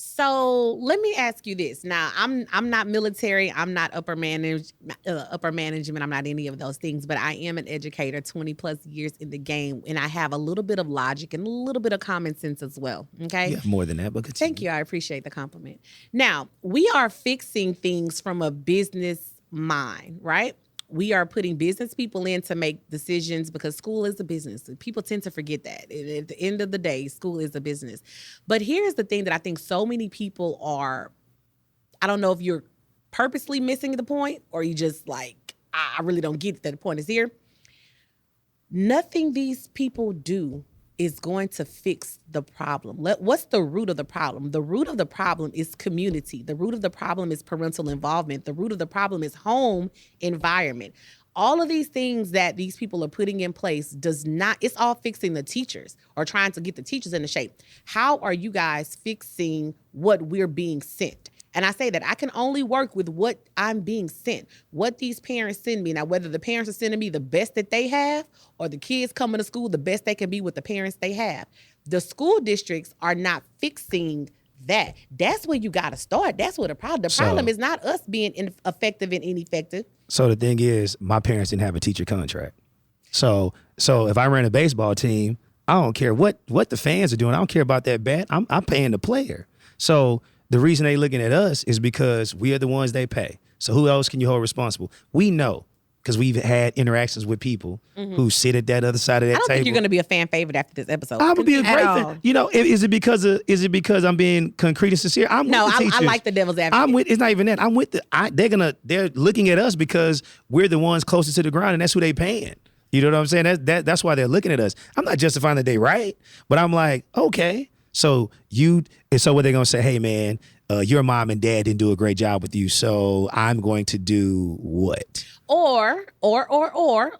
So let me ask you this. Now, I'm not military. I'm not upper management. I'm not any of those things. But I am an educator, 20 plus years in the game, and I have a little bit of logic and a little bit of common sense as well. Okay, yeah, more than that, but continue. Thank you. I appreciate the compliment. Now, we are fixing things from a business mind, right? We are putting business people in to make decisions because school is a business. People tend to forget that. At the end of the day, school is a business. But here's the thing that I think so many people are, I don't know if you're purposely missing the point or you just like, I really don't get that the point is here. Nothing these people do is going to fix the problem. What's the root of the problem? The root of the problem is community. The root of the problem is parental involvement. The root of the problem is home environment. All of these things that these people are putting in place it's all fixing the teachers or trying to get the teachers into shape. How are you guys fixing what we're being sent? And I say that I can only work with what I'm being sent, what these parents send me. Now, whether the parents are sending me the best that they have or the kids coming to school the best they can be with the parents they have, the school districts are not fixing that. That's where you got to start. That's what the problem. The problem is not us being effective and ineffective. So the thing is, my parents didn't have a teacher contract. So if I ran a baseball team, I don't care what the fans are doing. I don't care about that bat. I'm paying the player. So the reason they looking at us is because we are the ones they pay. So who else can you hold responsible? We know because we've had interactions with people who sit at that other side of that I don't table. think you're going to be a fan favorite after this episode. I would be a great all. fan. You know, is it because I'm being concrete and sincere? I'm No, with the teachers. I like the devil's advocate. I'm with. It's not even that. I'm with they're looking at us because we're the ones closest to the ground, and that's who they paying. You know what I'm saying? That's why they're looking at us. I'm not justifying that they right, but I'm like, okay. So what they're gonna say? Hey, man, your mom and dad didn't do a great job with you, so I'm going to do what? Or,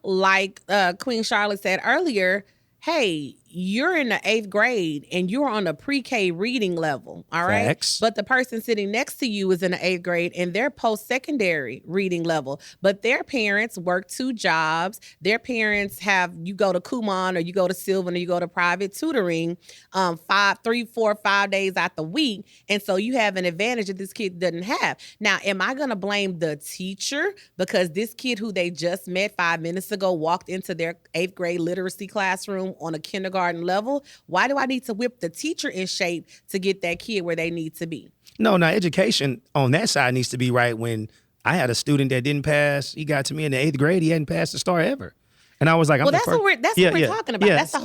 like Queen Charlotte said earlier, hey, you're in the 8th grade and you're on a pre-K reading level, all right? Facts. But the person sitting next to you is in the 8th grade and they're post-secondary reading level. But their parents work 2 jobs. Their parents you go to Kumon or you go to Sylvan or you go to private tutoring 3, 4, 5 days out the week. And so you have an advantage that this kid doesn't have. Now, am I going to blame the teacher because this kid who they just met 5 minutes ago walked into their 8th grade literacy classroom on a kindergarten level? Why do I need to whip the teacher in shape to get that kid where they need to be? No, education on that side needs to be right. When I had a student that didn't pass, he got to me in the 8th grade, he hadn't passed the STAR ever. And I was like, Well, that's what we're talking about. Yeah. That's the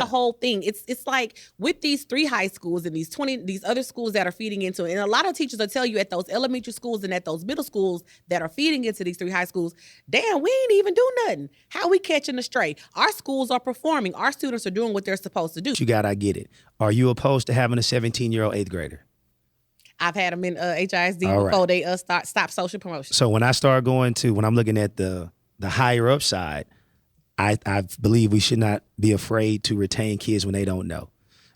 whole thing. It's like with these 3 high schools and these other schools that are feeding into it. And a lot of teachers will tell you at those elementary schools and at those middle schools that are feeding into these 3 high schools, damn, we ain't even do nothing. How we catching the stray? Our schools are performing. Our students are doing what they're supposed to do. I get it. Are you opposed to having a 17-year-old 8th grader? I've had them in HISD All right. before they stop social promotion. So when I start when I'm looking at the higher up side, I believe we should not be afraid to retain kids when they don't know.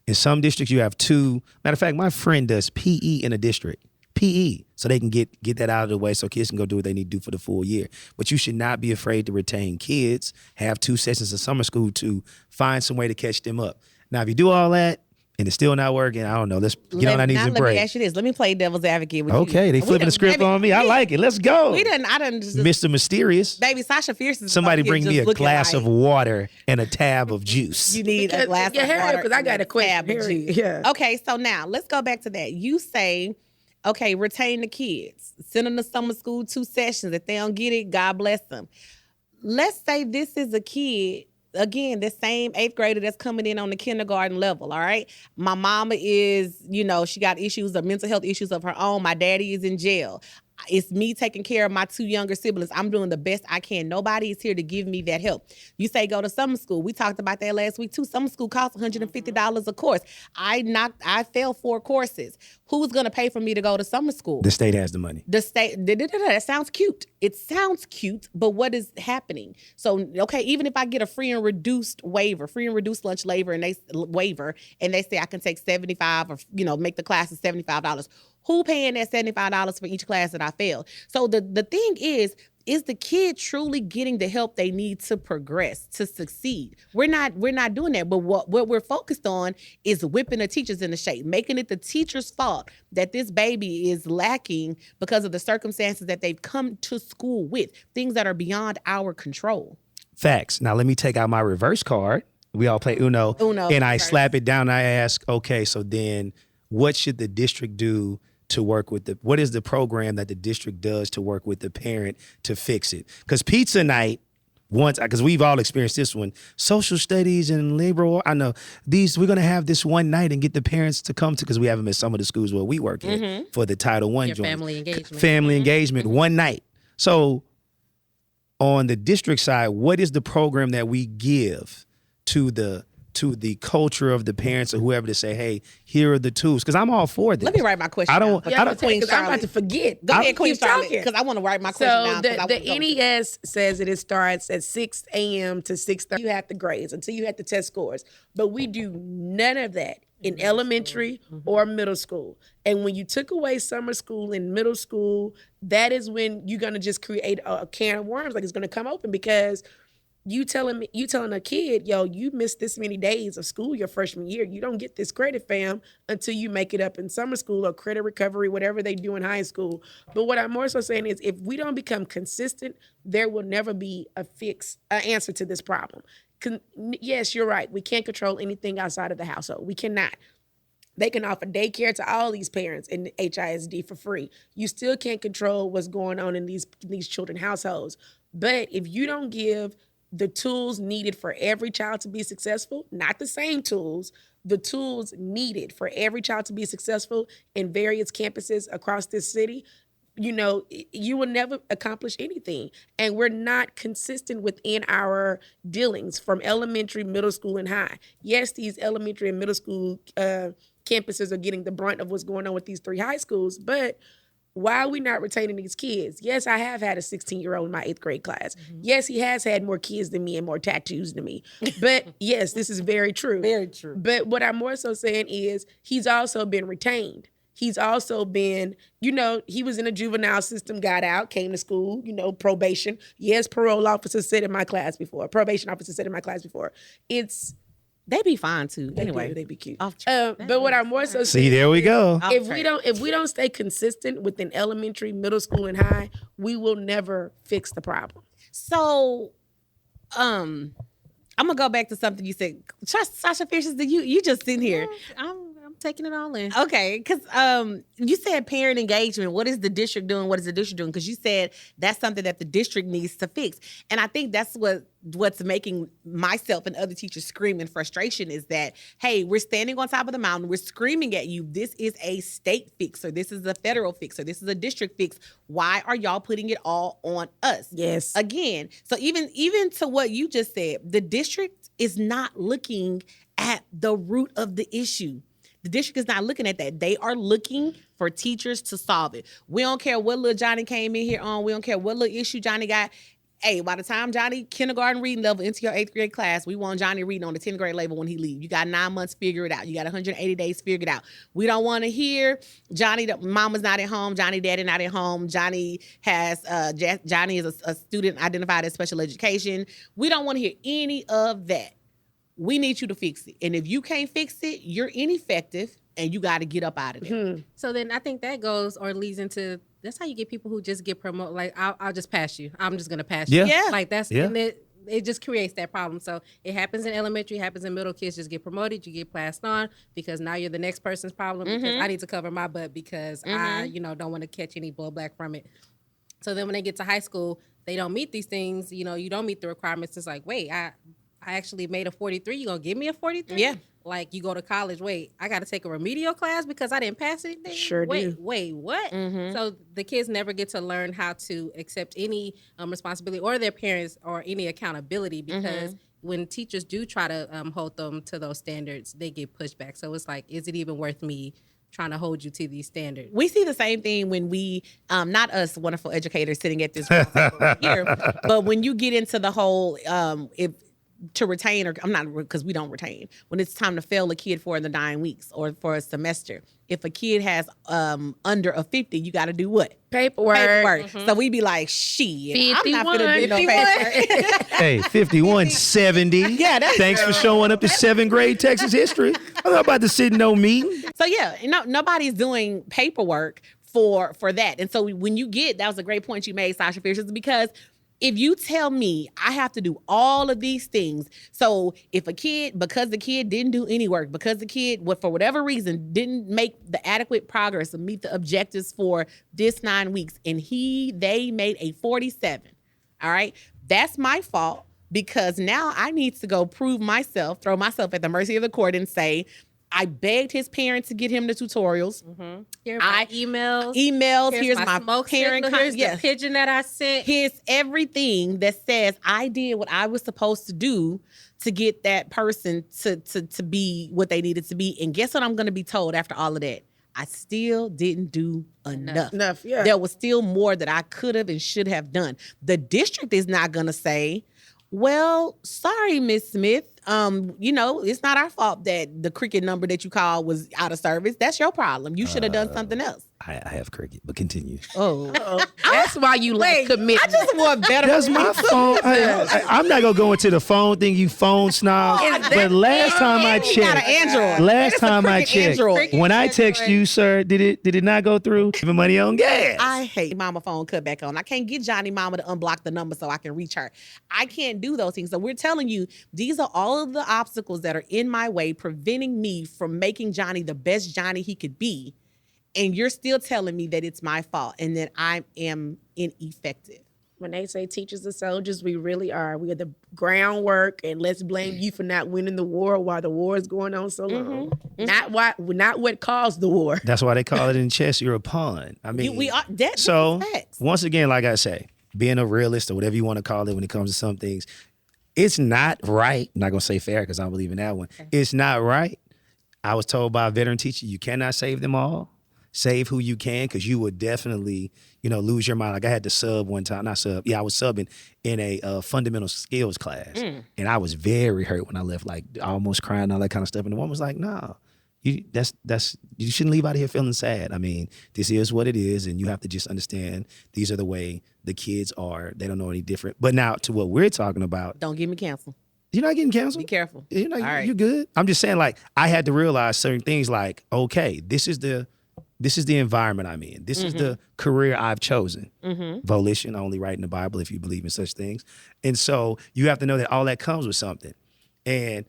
In some districts, you have 2. Matter of fact, my friend does PE in a district. PE, so they can get that out of the way so kids can go do what they need to do for the full year. But you should not be afraid to retain kids, have 2 sessions of summer school to find some way to catch them up. Now, if you do all that, and it's still not working, I don't know. Let's get on our knees and Let pray. me ask you this. Let me play devil's advocate with you. Okay, they flipping the script on me. I like it. Let's go. I done just, Mr. Mysterious. baby, Sasha Fierce is Somebody up here bring me just a looking glass like, of water and a tab of juice. You need a glass of water. Because I got a question. tab of Harry, juice. yeah. Okay, so now let's go back to that. You say, okay, retain the kids. Send them to summer school 2 sessions. If they don't get it, God bless them. Let's say this is a kid, again, the same 8th grader that's coming in on the kindergarten level, all right? My mama is, she got issues of mental health issues of her own. My daddy is in jail. It's me taking care of my 2 younger siblings. I'm doing the best I can. Nobody is here to give me that help. You say go to summer school. We talked about that last week too. Summer school costs $150 a course. I failed 4 courses. Who's going to pay for me to go to summer school? The state has the money. The state, that sounds cute. It sounds cute, but what is happening? So, okay, even if I get a free and reduced lunch waiver, and they say I can take 75 or, make the classes $75. Who paying that $75 for each class that I failed? So the thing is the kid truly getting the help they need to progress, to succeed? We're not doing that. But what we're focused on is whipping the teachers into shape, making it the teacher's fault that this baby is lacking because of the circumstances that they've come to school with, things that are beyond our control. Facts. Now let me take out my reverse card. We all play Uno. And I slap it down and I ask, okay, so then what should the district do to work with what is the program that the district does to work with the parent to fix it? Because pizza night, because we've all experienced this one, social studies and liberal, I know we're going to have this one night and get the parents to come to, because we have them at some of the schools where we work at for the Title I joint. Family engagement. Family engagement, one night. So on the district side, what is the program that we give to the to the culture of the parents or whoever to say, hey, here are the tools. Because I'm all for this. Let me write my question I don't. down. I don't. Queen Because I'm about Charlotte. to forget. Go ahead, Queen Keep Charlotte, talking. because I want to write my question So down. the NES says that it starts at 6 a.m. to 6:30. You have the grades until you have the test scores. But we do none of that in elementary or middle school. And when you took away summer school in middle school, that is when you're gonna just create a can of worms, like it's gonna come open, because you telling a kid, yo, you missed this many days of school your freshman year. You don't get this credit, fam, until you make it up in summer school or credit recovery, whatever they do in high school. But what I'm more so saying is, if we don't become consistent, there will never be an answer to this problem. Yes, you're right. We can't control anything outside of the household. We cannot. They can offer daycare to all these parents in HISD for free. You still can't control what's going on in these children's households. But if you don't give the tools needed for every child to be successful, not the same tools, the tools needed for every child to be successful in various campuses across this city, you will never accomplish anything. And we're not consistent within our dealings from elementary, middle school, and high. Yes, these elementary and middle school campuses are getting the brunt of what's going on with these 3 high schools, but why are we not retaining these kids? Yes, I have had a 16-year-old in my 8th grade class. Mm-hmm. Yes, he has had more kids than me and more tattoos than me. But yes, this is very true. Very true. But what I'm more so saying is he's also been retained. He's also been, he was in a juvenile system, got out, came to school, probation. Yes, parole officers said in my class before. Probation officers said in my class before. They be fine too. Anyway, they be cute. But what I'm more so saying, see, there we go. If we don't stay consistent within elementary, middle school, and high, we will never fix the problem. So, I'm gonna go back to something you said. Sasha Fierce, you just sitting here. I'm taking it all in. Okay, because you said parent engagement. What is the district doing? What is the district doing? Because you said that's something that the district needs to fix. And I think that's what's making myself and other teachers scream in frustration is that, hey, we're standing on top of the mountain. We're screaming at you. This is a state fix, or this is a federal fix, or this is a district fix. Why are y'all putting it all on us? Yes. Again, so even to what you just said, the district is not looking at the root of the issue. The district is not looking at that. They are looking for teachers to solve it. We don't care what little Johnny came in here on. We don't care what little issue Johnny got. Hey, by the time Johnny kindergarten reading level into your 8th grade class, we want Johnny reading on the 10th grade level when he leaves. You got 9 months, figure it out. You got 180 days, figure it out. We don't want to hear Johnny, mama's not at home, Johnny, daddy not at home. Johnny Johnny is a student identified as special education. We don't want to hear any of that. We need you to fix it. And if you can't fix it, you're ineffective and you got to get up out of there. Mm-hmm. So then I think that goes or leads into, that's how you get people who just get promoted. Like, I'll just pass you. I'm just going to pass you. Yeah. Like and it just creates that problem. So it happens in elementary, happens in middle. Kids just get promoted, you get passed on because now you're the next person's problem because I need to cover my butt because I, don't want to catch any blowback from it. So then when they get to high school, they don't meet these things. You don't meet the requirements. It's like, wait, I actually made a 43. You gonna give me a 43? Yeah. Like you go to college. Wait, I got to take a remedial class because I didn't pass anything. Sure do. Wait, what? Mm-hmm. So the kids never get to learn how to accept any responsibility or their parents or any accountability because when teachers do try to hold them to those standards, they get pushed back. So it's like, is it even worth me trying to hold you to these standards? We see the same thing when we, not us wonderful educators sitting at this room here, but when you get into the whole, to retain, or I'm not, because we don't retain, when it's time to fail a kid for the 9 weeks or for a semester. If a kid has under a 50, you got to do what? Paperwork. Mm-hmm. So we be like, shit, 51, I'm not going to do no paperwork. Hey, 51, 70. Yeah, that's thanks for showing up to 7th grade Texas history. I'm not about to sit in no meeting. So yeah, nobody's doing paperwork for that. And so when you that was a great point you made, Sasha Fierce, is because if you tell me I have to do all of these things, so if because the kid didn't do any work, because the kid, for whatever reason, didn't make the adequate progress and meet the objectives for this 9 weeks, and they made a 47, all right, that's my fault because now I need to go prove myself, throw myself at the mercy of the court and say, I begged his parents to get him the tutorials. Here are my emails. Here's my smoke parent. signal. Here's the pigeon that I sent. Here's everything that says I did what I was supposed to do to get that person to be what they needed to be. And guess what I'm going to be told after all of that? I still didn't do enough. Yeah. There was still more that I could have and should have done. The district is not going to say, well, sorry, Miss Smith. It's not our fault that the cricket number that you called was out of service. That's your problem. You should have done something else. I have cricket, but continue. Oh, That's why you lack commitment. I just want better. That's my phone. I'm not gonna go into the phone thing, you phone snob. But last time I And he got an checked, Android. last It's a time I cricket checked, Android. when I text you, sir, did it not go through? Giving money on gas. I hate mama phone cut back on. I can't get Johnny mama to unblock the number so I can reach her. I can't do those things. So we're telling you, these are all of the obstacles that are in my way, preventing me from making Johnny the best Johnny he could be. And you're still telling me that it's my fault and that I am ineffective. When they say teachers are soldiers, we really are. We are the groundwork, and let's blame you for not winning the war while the war is going on so long. Not what caused the war. That's why they call it in chess, you're a pawn. I mean, We are that. so Facts. once again, like I say, being a realist or whatever you want to call it when it comes to some things, it's not right. I'm not going to say fair because I don't believe in that one. It's not right. I was told by a veteran teacher, you cannot save them all. Save who you can, because you would definitely, lose your mind. Like I had to sub one time, not sub. Yeah, I was subbing in a fundamental skills class, and I was very hurt when I left, like almost crying, all that kind of stuff. And the woman was like, "No, you shouldn't leave out of here feeling sad. I mean, this is what it is, and you have to just understand these are the way the kids are. They don't know any different." But now to what we're talking about, Don't get me canceled. you're not getting canceled. Be careful. You're not. All right. You're good. I'm just saying, like I had to realize certain things. Like, okay, this is the environment I'm in. This is the career I've chosen. Volition, only write in the Bible if you believe in such things. And so you have to know that all that comes with something. And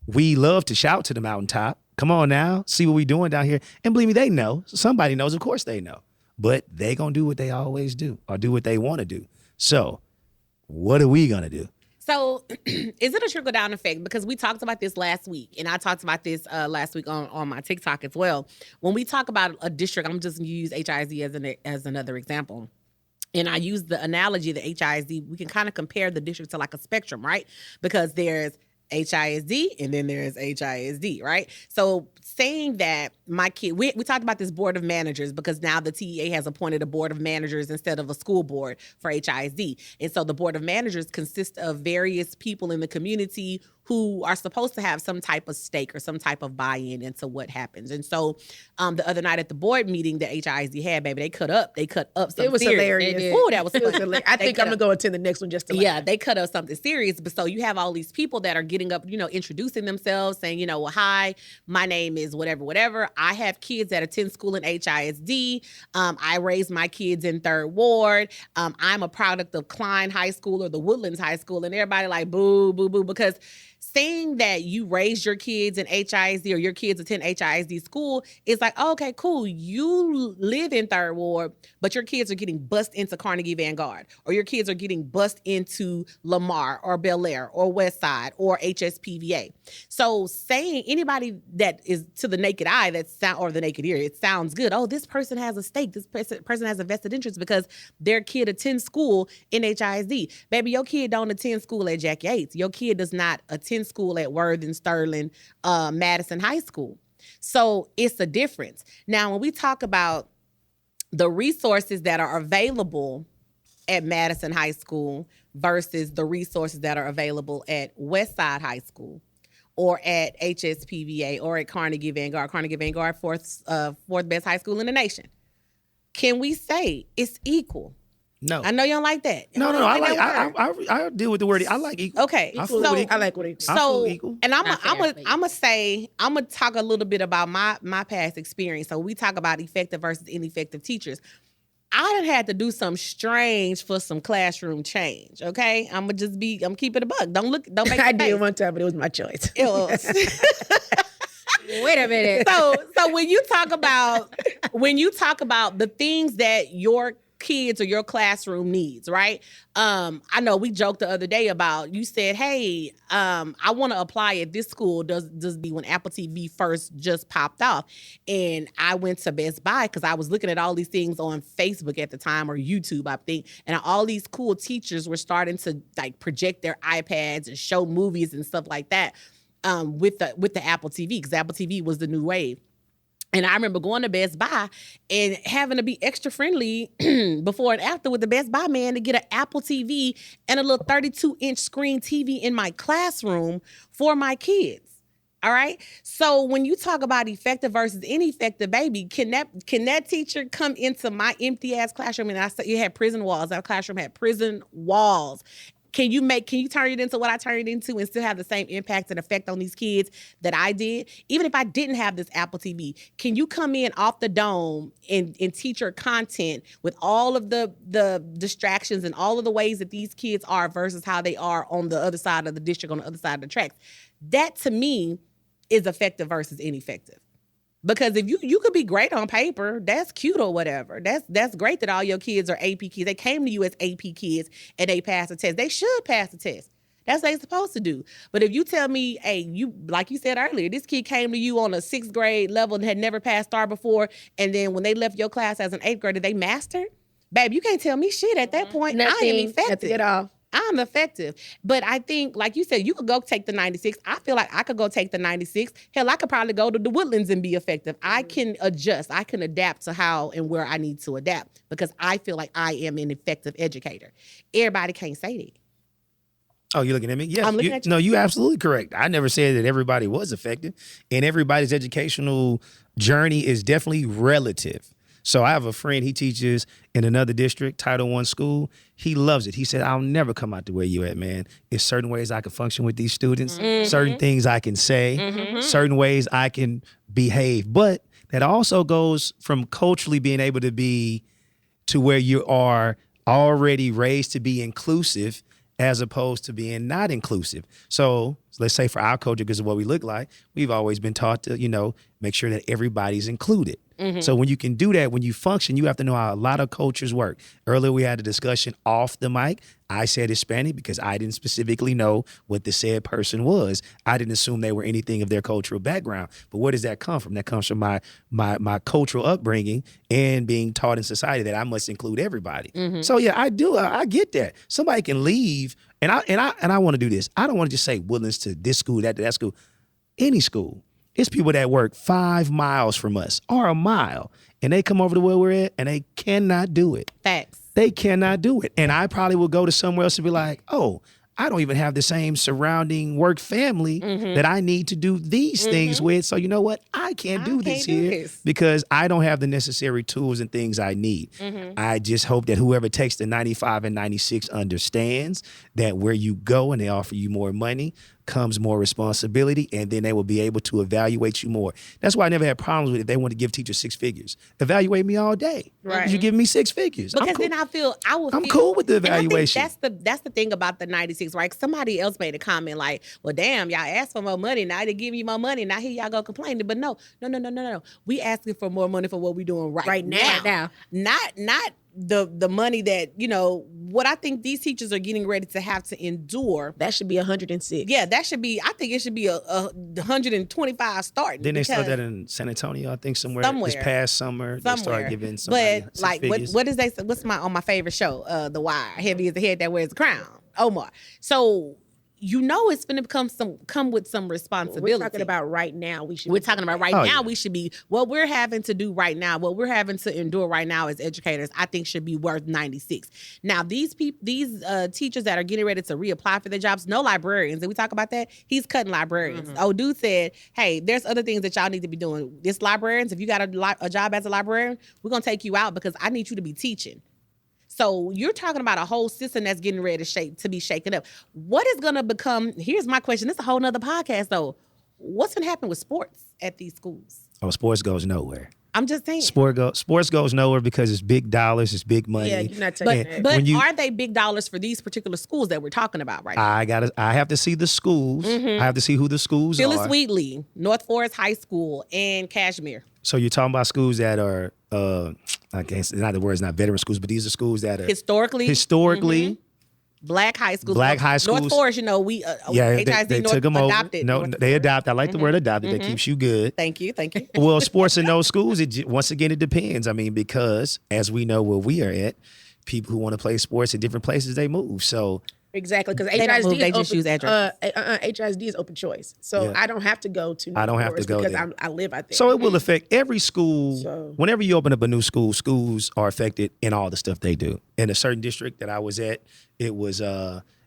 we love to shout to the mountaintop. Come on now, see what we doing down here. And believe me, they know. Somebody knows. Of course they know. But they going to do what they always do or do what they want to do. So what are we going to do? So is it a trickle down effect? Because we talked about this last week, and I talked about this last week on my TikTok as well. When we talk about a district, I'm just going to use HISD as another example. And I use the analogy that HISD, we can kind of compare the district to like a spectrum, right? Because there's HISD and then there's HISD, right? So saying that my kid, we talked about this board of managers because now the TEA has appointed a board of managers instead of a school board for HISD. And so the board of managers consists of various people in the community who are supposed to have some type of stake or some type of buy-in into what happens. And so the other night at the board meeting that HISD had, baby, they cut up something It was serious. hilarious. Oh, that was It was fun. hilarious. I think I'm going to go attend the next one just to laugh. Yeah, they cut up something serious. But so you have all these people that are getting up, introducing themselves, saying, well, hi, my name is whatever. I have kids that attend school in HISD. I raised my kids in 3rd Ward. I'm a product of Klein High School or the Woodlands High School. And everybody like, boo, boo, boo, because saying that you raised your kids in HISD or your kids attend HISD school is like, oh, okay, cool. You live in 3rd Ward, but your kids are getting bussed into Carnegie Vanguard, or your kids are getting bussed into Lamar or Bel Air or West Side or HSPVA. So saying anybody that is to the naked eye or the naked ear, it sounds good. Oh, this person has a stake. This person has a vested interest because their kid attends school in HISD. Baby, your kid don't attend school at Jack Yates. Your kid does not attend school at Worthing, Sterling, Madison High School. So it's a difference. Now, when we talk about the resources that are available at Madison High School versus the resources that are available at Westside High School or at HSPVA or at Carnegie Vanguard, fourth best high school in the nation, can we say it's equal? No. I know you don't like that. No. I deal with the word. I like equal. Okay, I fool so with equal. I like what he I so, feel equal. and I'm Not fair, but gonna talk a little bit about my past experience. So we talk about effective versus ineffective teachers. I done had to do something strange for some classroom change. Okay, I'm keeping it a buck. Don't make. I the did face. one time, but it was my choice. It was. Wait a minute. So when you talk about the things that your kids or your classroom needs, right? I know we joked the other day about, you said, hey, I want to apply at this school. Does be when Apple TV first just popped off. And I went to Best Buy because I was looking at all these things on Facebook at the time, or YouTube, I think. And all these cool teachers were starting to like project their iPads and show movies and stuff like that with the Apple TV, because Apple TV was the new wave. And I remember going to Best Buy and having to be extra friendly before and after with the Best Buy man to get an Apple TV and a little 32-inch screen TV in my classroom for my kids. All right. So when you talk about effective versus ineffective, baby, can that teacher come into my empty ass classroom? And I said, you had prison walls. Our classroom had prison walls. Can you turn it into what I turned it into and still have the same impact and effect on these kids that I did? Even if I didn't have this Apple TV, can you come in off the dome and teach your content with all of the distractions and all of the ways that these kids are versus how they are on the other side of the district, on the other side of the tracks? That to me is effective versus ineffective. Because if you could be great on paper, that's cute or whatever. That's great that all your kids are AP kids. They came to you as AP kids and they passed the test. They should pass the test. That's what they're supposed to do. But if you tell me, hey, you, like you said earlier, this kid came to you on a 6th grade level and had never passed STAR before, and then when they left your class as an 8th grader, they mastered, babe, you can't tell me shit at that point. Nothing, I am effective. nothing at all. I'm effective. But I think, like you said, you could go take the 96. I feel like I could go take the 96. Hell, I could probably go to the Woodlands and be effective. I can adjust. I can adapt to how and where I need to adapt because I feel like I am an effective educator. Everybody can't say that. Oh, you're looking at me? Yes. I'm looking at you. No, you're absolutely correct. I never said that everybody was effective, and everybody's educational journey is definitely relative. So I have a friend, he teaches in another district, Title I school. He loves it. He said, I'll never come out to where you at, man. There's certain ways I can function with these students, certain things I can say, certain ways I can behave. But that also goes from culturally being able to be to where you are already raised to be inclusive as opposed to being not inclusive. So let's say for our culture, because of what we look like, we've always been taught to, make sure that everybody's included. So when you can do that, when you function, you have to know how a lot of cultures work. Earlier, we had a discussion off the mic. I said Hispanic because I didn't specifically know what the said person was. I didn't assume they were anything of their cultural background. But where does that come from? That comes from my cultural upbringing and being taught in society that I must include everybody. So yeah, I do. I get that. Somebody can leave, and I want to do this. I don't want to just say Woodlands to this school, that school, any school. It's people that work 5 miles from us or a mile, and they come over to where we're at, and they cannot do it. Facts. They cannot do it. And I probably will go to somewhere else and be like, oh, I don't even have the same surrounding work family that I need to do these things with. So you know what? I can't do this here because I don't have the necessary tools and things I need. I just hope that whoever takes the 95 and 96 understands that where you go and they offer you more money comes more responsibility, and then they will be able to evaluate you more. That's why I never had problems with it. If they want to give teachers 6 figures. Evaluate me all day. Right. You give me 6 figures. Because cool. then I'm cool with the evaluation. And I think that's the thing about the 96, right? Somebody else made a comment like, well, damn, y'all asked for more money. Now they give you more money. Now here y'all go complaining. But no. We asking for more money for what we doing right now. Not the money that, what I think these teachers are getting ready to have to endure. That should be 106. Yeah, I think it should be a 125 starting. Then they start that in San Antonio, I think somewhere. This past summer. They started giving somebody But like, what is they? What's on my favorite show? The Wire. Heavy is the head that wears the crown. Omar. So it's going to come with some responsibility. We're talking about right now. We should be what we're having to do right now, what we're having to endure right now as educators, I think should be worth 96. Now, these teachers that are getting ready to reapply for their jobs, no librarians. Did we talk about that? He's cutting librarians. Oh, dude said, hey, there's other things that y'all need to be doing. This librarians, if you got a job as a librarian, we're going to take you out because I need you to be teaching. So you're talking about a whole system that's getting ready to be shaken up. What is going to become, here's my question. This is a whole nother podcast though. What's going to happen with sports at these schools? Oh, sports goes nowhere. I'm just saying. Sports goes nowhere because it's big dollars, it's big money. Yeah, you're not taking that. But are they big dollars for these particular schools that we're talking about right now? I have to see the schools. I have to see who the schools are. Phyllis Wheatley, North Forest High School, and Kashmir. So you're talking about schools that are I guess not the word's not veteran schools, but these are schools that are historically black high schools. North Forest, we HISD they North took them adopted. over. No, they adopted. I like the word adopted. That keeps you good. Thank you. Well, sports in those schools, once again, it depends. I mean, because as we know where we are at, people who want to play sports in different places, they move. So exactly, because They don't move, they just use HISD addresses. HISD is open choice, so Yeah. I don't have to go to. I don't have to go because there. I live out there. So it will affect every school. So- Whenever you open up a new school, schools are affected in all the stuff they do. In a certain district that I was at, it was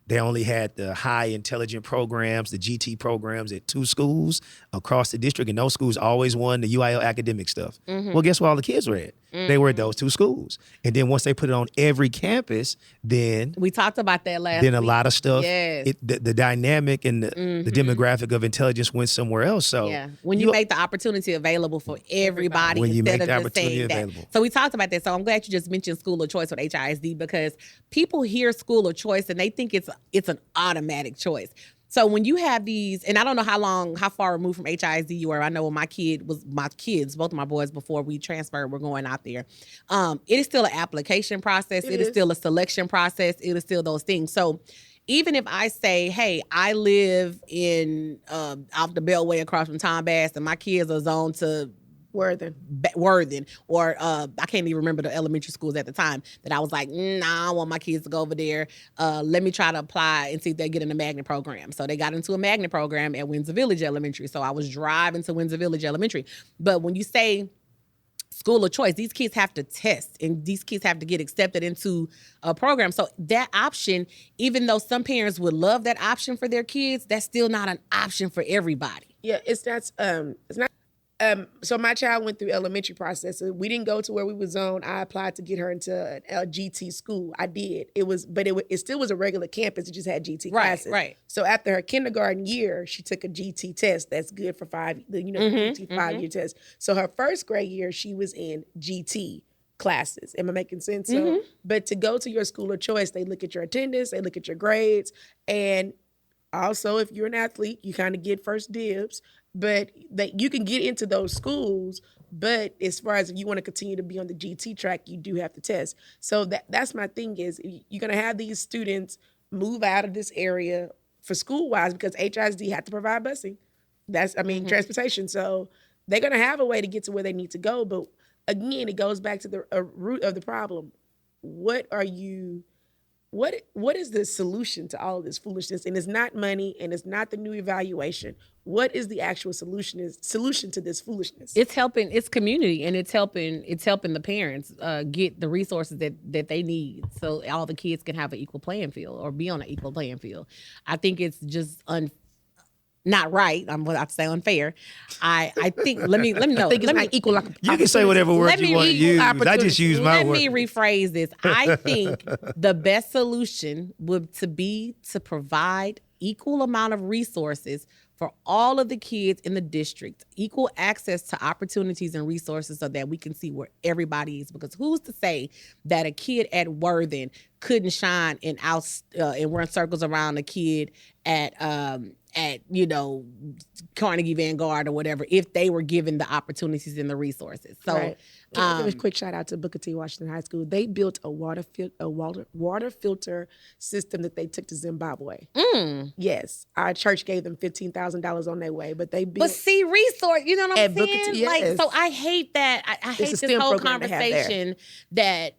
they only had the high intelligent programs, the GT programs at 2 schools across the district, and those schools always won the UIL academic stuff. Well, guess where all the kids were at? They were at those 2 schools. And then once they put it on every campus, then We talked about that last then a week. lot of stuff, Yes. the dynamic and the demographic of intelligence went somewhere else. So Yeah, when you make the opportunity available for everybody When you instead make of the just opportunity saying that. available. So we talked about that. So I'm glad you just mentioned school of choice with HISD because people hear school of choice and they think it's an automatic choice. So when you have these, and I don't know how far removed from HISD you were. I know when my kids, both of my boys before we transferred, were going out there. It is still an application process. It is still a selection process. It is still those things. So even if I say, hey, I live in off the Beltway across from Tom Bass and my kids are zoned to Worthing, or I can't even remember the elementary schools at the time, that I was like, nah, I want my kids to go over there. Let me try to apply and see if they get in the magnet program. So they got into a magnet program at Windsor Village Elementary. So I was driving to Windsor Village Elementary. But when you say school of choice, these kids have to test and these kids have to get accepted into a program. So that option, even though some parents would love that option for their kids, that's still not an option for everybody. Yeah, it's not. So my child went through elementary process. So we didn't go to where we was zoned. I applied to get her into an LGT school. I did. It still was a regular campus. It just had GT classes. Right. So after her kindergarten year, she took a GT test. That's good for 5. GT 5-year test. So her first grade year, she was in GT classes. Am I making sense? So, but to go to your school of choice, they look at your attendance, they look at your grades, and also if you're an athlete, you kind of get first dibs. But you can get into those schools, but as far as if you want to continue to be on the GT track, you do have to test. So that's my thing is you're going to have these students move out of this area for school-wise because HISD had to provide busing. Transportation. So they're going to have a way to get to where they need to go. But again, it goes back to the root of the problem. What is the solution to all of this foolishness? And it's not money and it's not the new evaluation. What is the actual solution to this foolishness? It's helping, it's community, and it's helping the parents get the resources that they need so all the kids can have an equal playing field or be on an equal playing field. I think it's just not right. I'm about to say unfair. I think let me know. I think it's not equal. You can say whatever word you want to use. I just use my word. Let me rephrase this. I think the best solution would to provide equal amount of resources for all of the kids in the district, equal access to opportunities and resources so that we can see where everybody is. Because who's to say that a kid at Worthing couldn't shine and run circles around a kid at Carnegie Vanguard or whatever if they were given the opportunities and the resources. So right. Can I give a quick shout out to Booker T. Washington High School? They built a water filter system that they took to Zimbabwe. Yes, our church gave them $15,000 on their way, but they built. But see, resource, you know what I'm saying? Booker T, yes. So I hate that. I hate this whole conversation that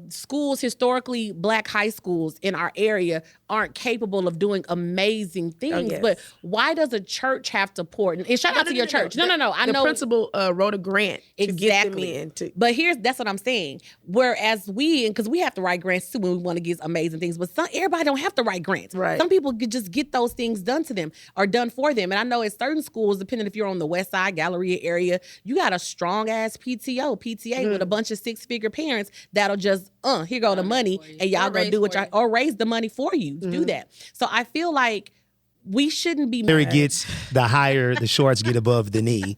schools, historically black high schools in our area, aren't capable of doing amazing things. Oh, yes. But why does a church have to pour? And shout out to your church. No. I know the principal wrote a grant to get them in. But that's what I'm saying. Whereas because we have to write grants too when we want to get amazing things, but everybody don't have to write grants. Right. Some people could just get those things done to them or done for them. And I know at certain schools, depending if you're on the West Side, Galleria area, you got a strong ass PTA with a bunch of 6-figure parents that'll just here go the money and y'all go do what or raise the money for you to do that. So I feel like we shouldn't be. It gets the higher the shorts get above the knee.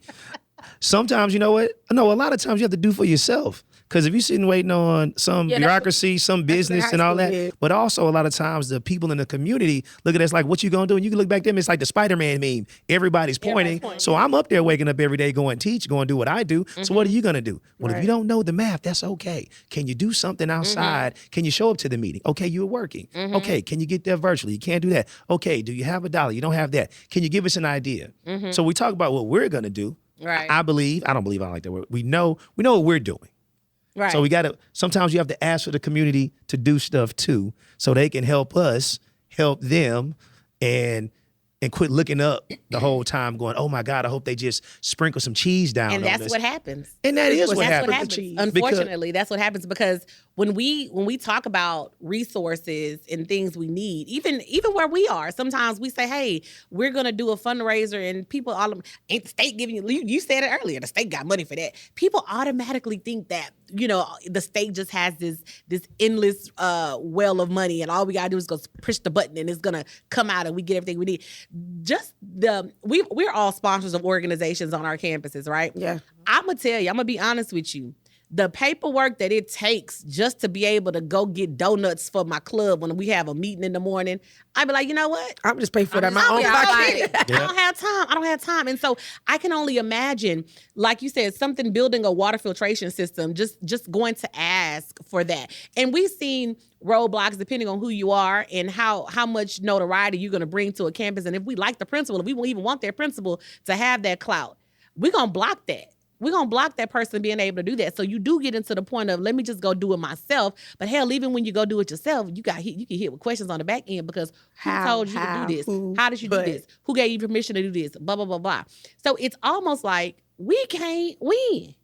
Sometimes, you know what? No, a lot of times you have to do for yourself. Because if you're sitting waiting on some Yeah, bureaucracy, some what the business high and all school that, did. but also a lot of times the people in the community look at us like, what you gonna do? And you can look back at them, it's like the Spider-Man meme. Everybody's pointing. So I'm up there waking up every day going teach, going do what I do. So what are you gonna do? Well, if you don't know the math, that's okay. Can you do something outside? Can you show up to the meeting? Okay, you're working. Okay, can you get there virtually? You can't do that. Okay, do you have a dollar? You don't have that. Can you give us an idea? So we talk about what we're gonna do. Right. I don't believe I like that word. We know what we're doing. Right. So we gotta sometimes you have to ask for the community to do stuff too, so they can help us, help them, and quit looking up the whole time going, oh my God, I hope they just sprinkle some cheese down and on that's us. what happens. And that is what That's happens. what happens. cheese. Unfortunately, that's what happens because when we talk about resources and things we need, even where we are, sometimes we say, "Hey, we're gonna do a fundraiser," and people ain't the state giving you. You said it earlier. The state got money for that. People automatically think that the state just has this endless well of money, and all we gotta do is go push the button, and it's gonna come out, and we get everything we need. We're all sponsors of organizations on our campuses, right? Yeah. I'm gonna tell you, I'm gonna be honest with you. The paperwork that it takes just to be able to go get donuts for my club when we have a meeting in the morning, I'd be like, you know what? I'm just paying for that my I'll own get pocket. it. I don't have time. And so I can only imagine, like you said, something building a water filtration system, just going to ask for that. And we've seen roadblocks depending on who you are and how much notoriety you're going to bring to a campus. And if we like the principal, if we won't even want their principal to have that clout, we're going to block that. We're going to block that person being able to do that. So you do get into the point of, let me just go do it myself. But hell, even when you go do it yourself, you get hit with questions on the back end because who told you to do this? How did you do this? Who gave you permission to do this? Blah, blah, blah, blah. So it's almost like we can't win.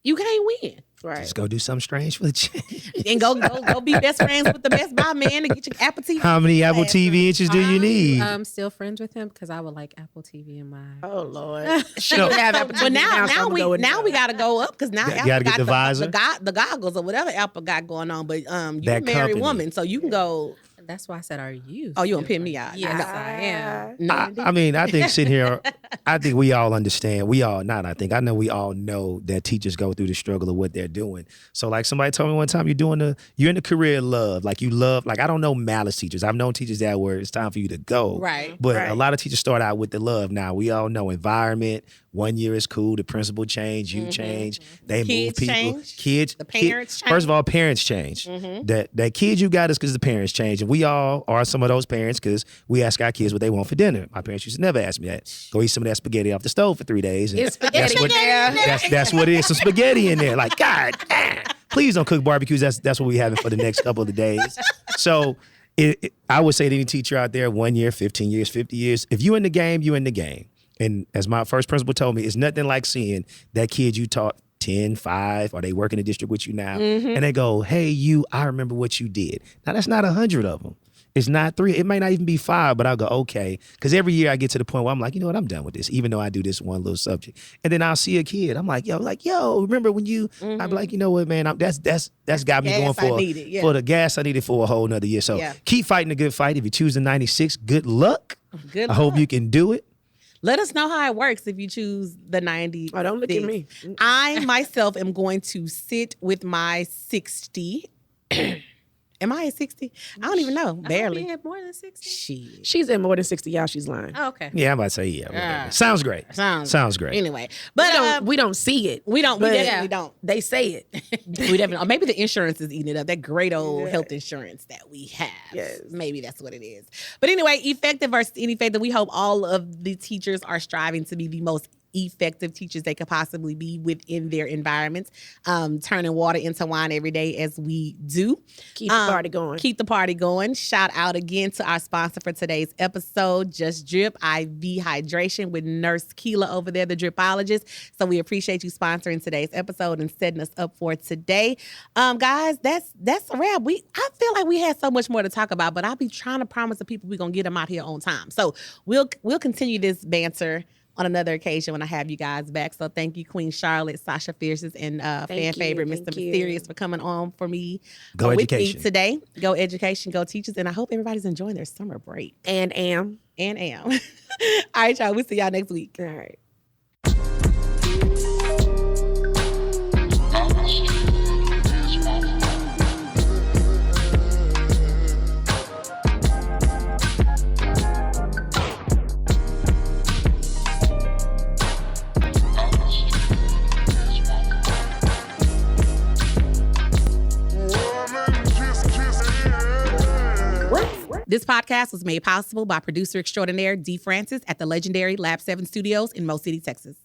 You can't win. Right. Just go do something strange for the change. And go be best friends with the Best Buy man and get your Apple TV. How many Apple TV inches do you need? I'm still friends with him because I would like Apple TV in my. Oh Lord. So- have Apple But TV now so I'm going we got to go up because now You Apple gotta get got the visor. the goggles or whatever Apple got going on. But you're a That married company. woman, so you can go. That's why I said, "Are you?" Oh, you gonna still pin me friends? out? Yes, No. I am. No, I mean, I think sitting here, I think we all understand. I know we all know that teachers go through the struggle of what they're doing. So like somebody told me one time, you're in the career of love. Like you love, like I don't know malice teachers. I've known teachers that where it's time for you to go. Right. But a lot of teachers start out with the love. Now we all know environment. 1 year is cool. The principal change, you change. They move Kids people. change. Kids. The parents change. First of all, parents change. That kids you got is because the parents change. And we all are some of those parents because we ask our kids what they want for dinner. My parents used to never ask me that. Go eat some of that spaghetti off the stove for 3 days. And It's spaghetti what, in there. that's what it is. Some spaghetti in there. Like, God damn. Please don't cook barbecues. That's what we having for the next couple of days. So I would say to any teacher out there, 1 year, 15 years, 50 years, if you in the game, you in the game. And as my first principal told me, it's nothing like seeing that kid you taught 10, 5, or they work in the district with you now. And they go, hey, I remember what you did. Now, that's not 100 of them. It's not 3. It might not even be 5, but I'll go, okay. Because every year I get to the point where I'm like, you know what? I'm done with this, even though I do this one little subject. And then I'll see a kid. I'm like, yo, remember when you, I'm like, you know what, man, that's got me Gas going I needed, yeah. for the gas I needed for a whole nother year. So Yeah. keep fighting the good fight. If you choose the 96, good luck. Good I hope luck. you can do it. Let us know how it works if you choose the 90. Oh, don't look at me. I myself am going to sit with my 60. Am I at 60? I don't even know. I hope Barely. you had more than 60. Shit. She's at more than 60. Y'all, she's lying. Oh, okay. Yeah, I'm about to say, yeah. whatever. Sounds great. Sounds great. Anyway, but We don't see it. we don't. We but definitely don't. They say it. We definitely. Or maybe the insurance is eating it up. That great old health insurance that we have. Yes. Maybe that's what it is. But anyway, effective versus ineffective. We hope all of the teachers are striving to be the most effective teachers they could possibly be within their environments, turning water into wine every day as we do. Keep the party going. Keep the party going. Shout out again to our sponsor for today's episode, Just Drip IV Hydration with Nurse Keela over there, the dripologist. So we appreciate you sponsoring today's episode and setting us up for today. Guys, that's a wrap. I feel like we had so much more to talk about, but I'll be trying to promise the people we're gonna get them out here on time. So we'll continue this banter on another occasion when I have you guys back. So thank you, Queen Charlotte, Sasha Fierces, and fan you, favorite, thank Mr. you. Mysterious, for coming on for me. Go with education. me today. Go education, go teachers. And I hope everybody's enjoying their summer break. And am. And am. All right, y'all. We'll see y'all next week. All right. Honest. This podcast was made possible by producer extraordinaire D. Francis at the legendary Lab 7 Studios in Mo City, Texas.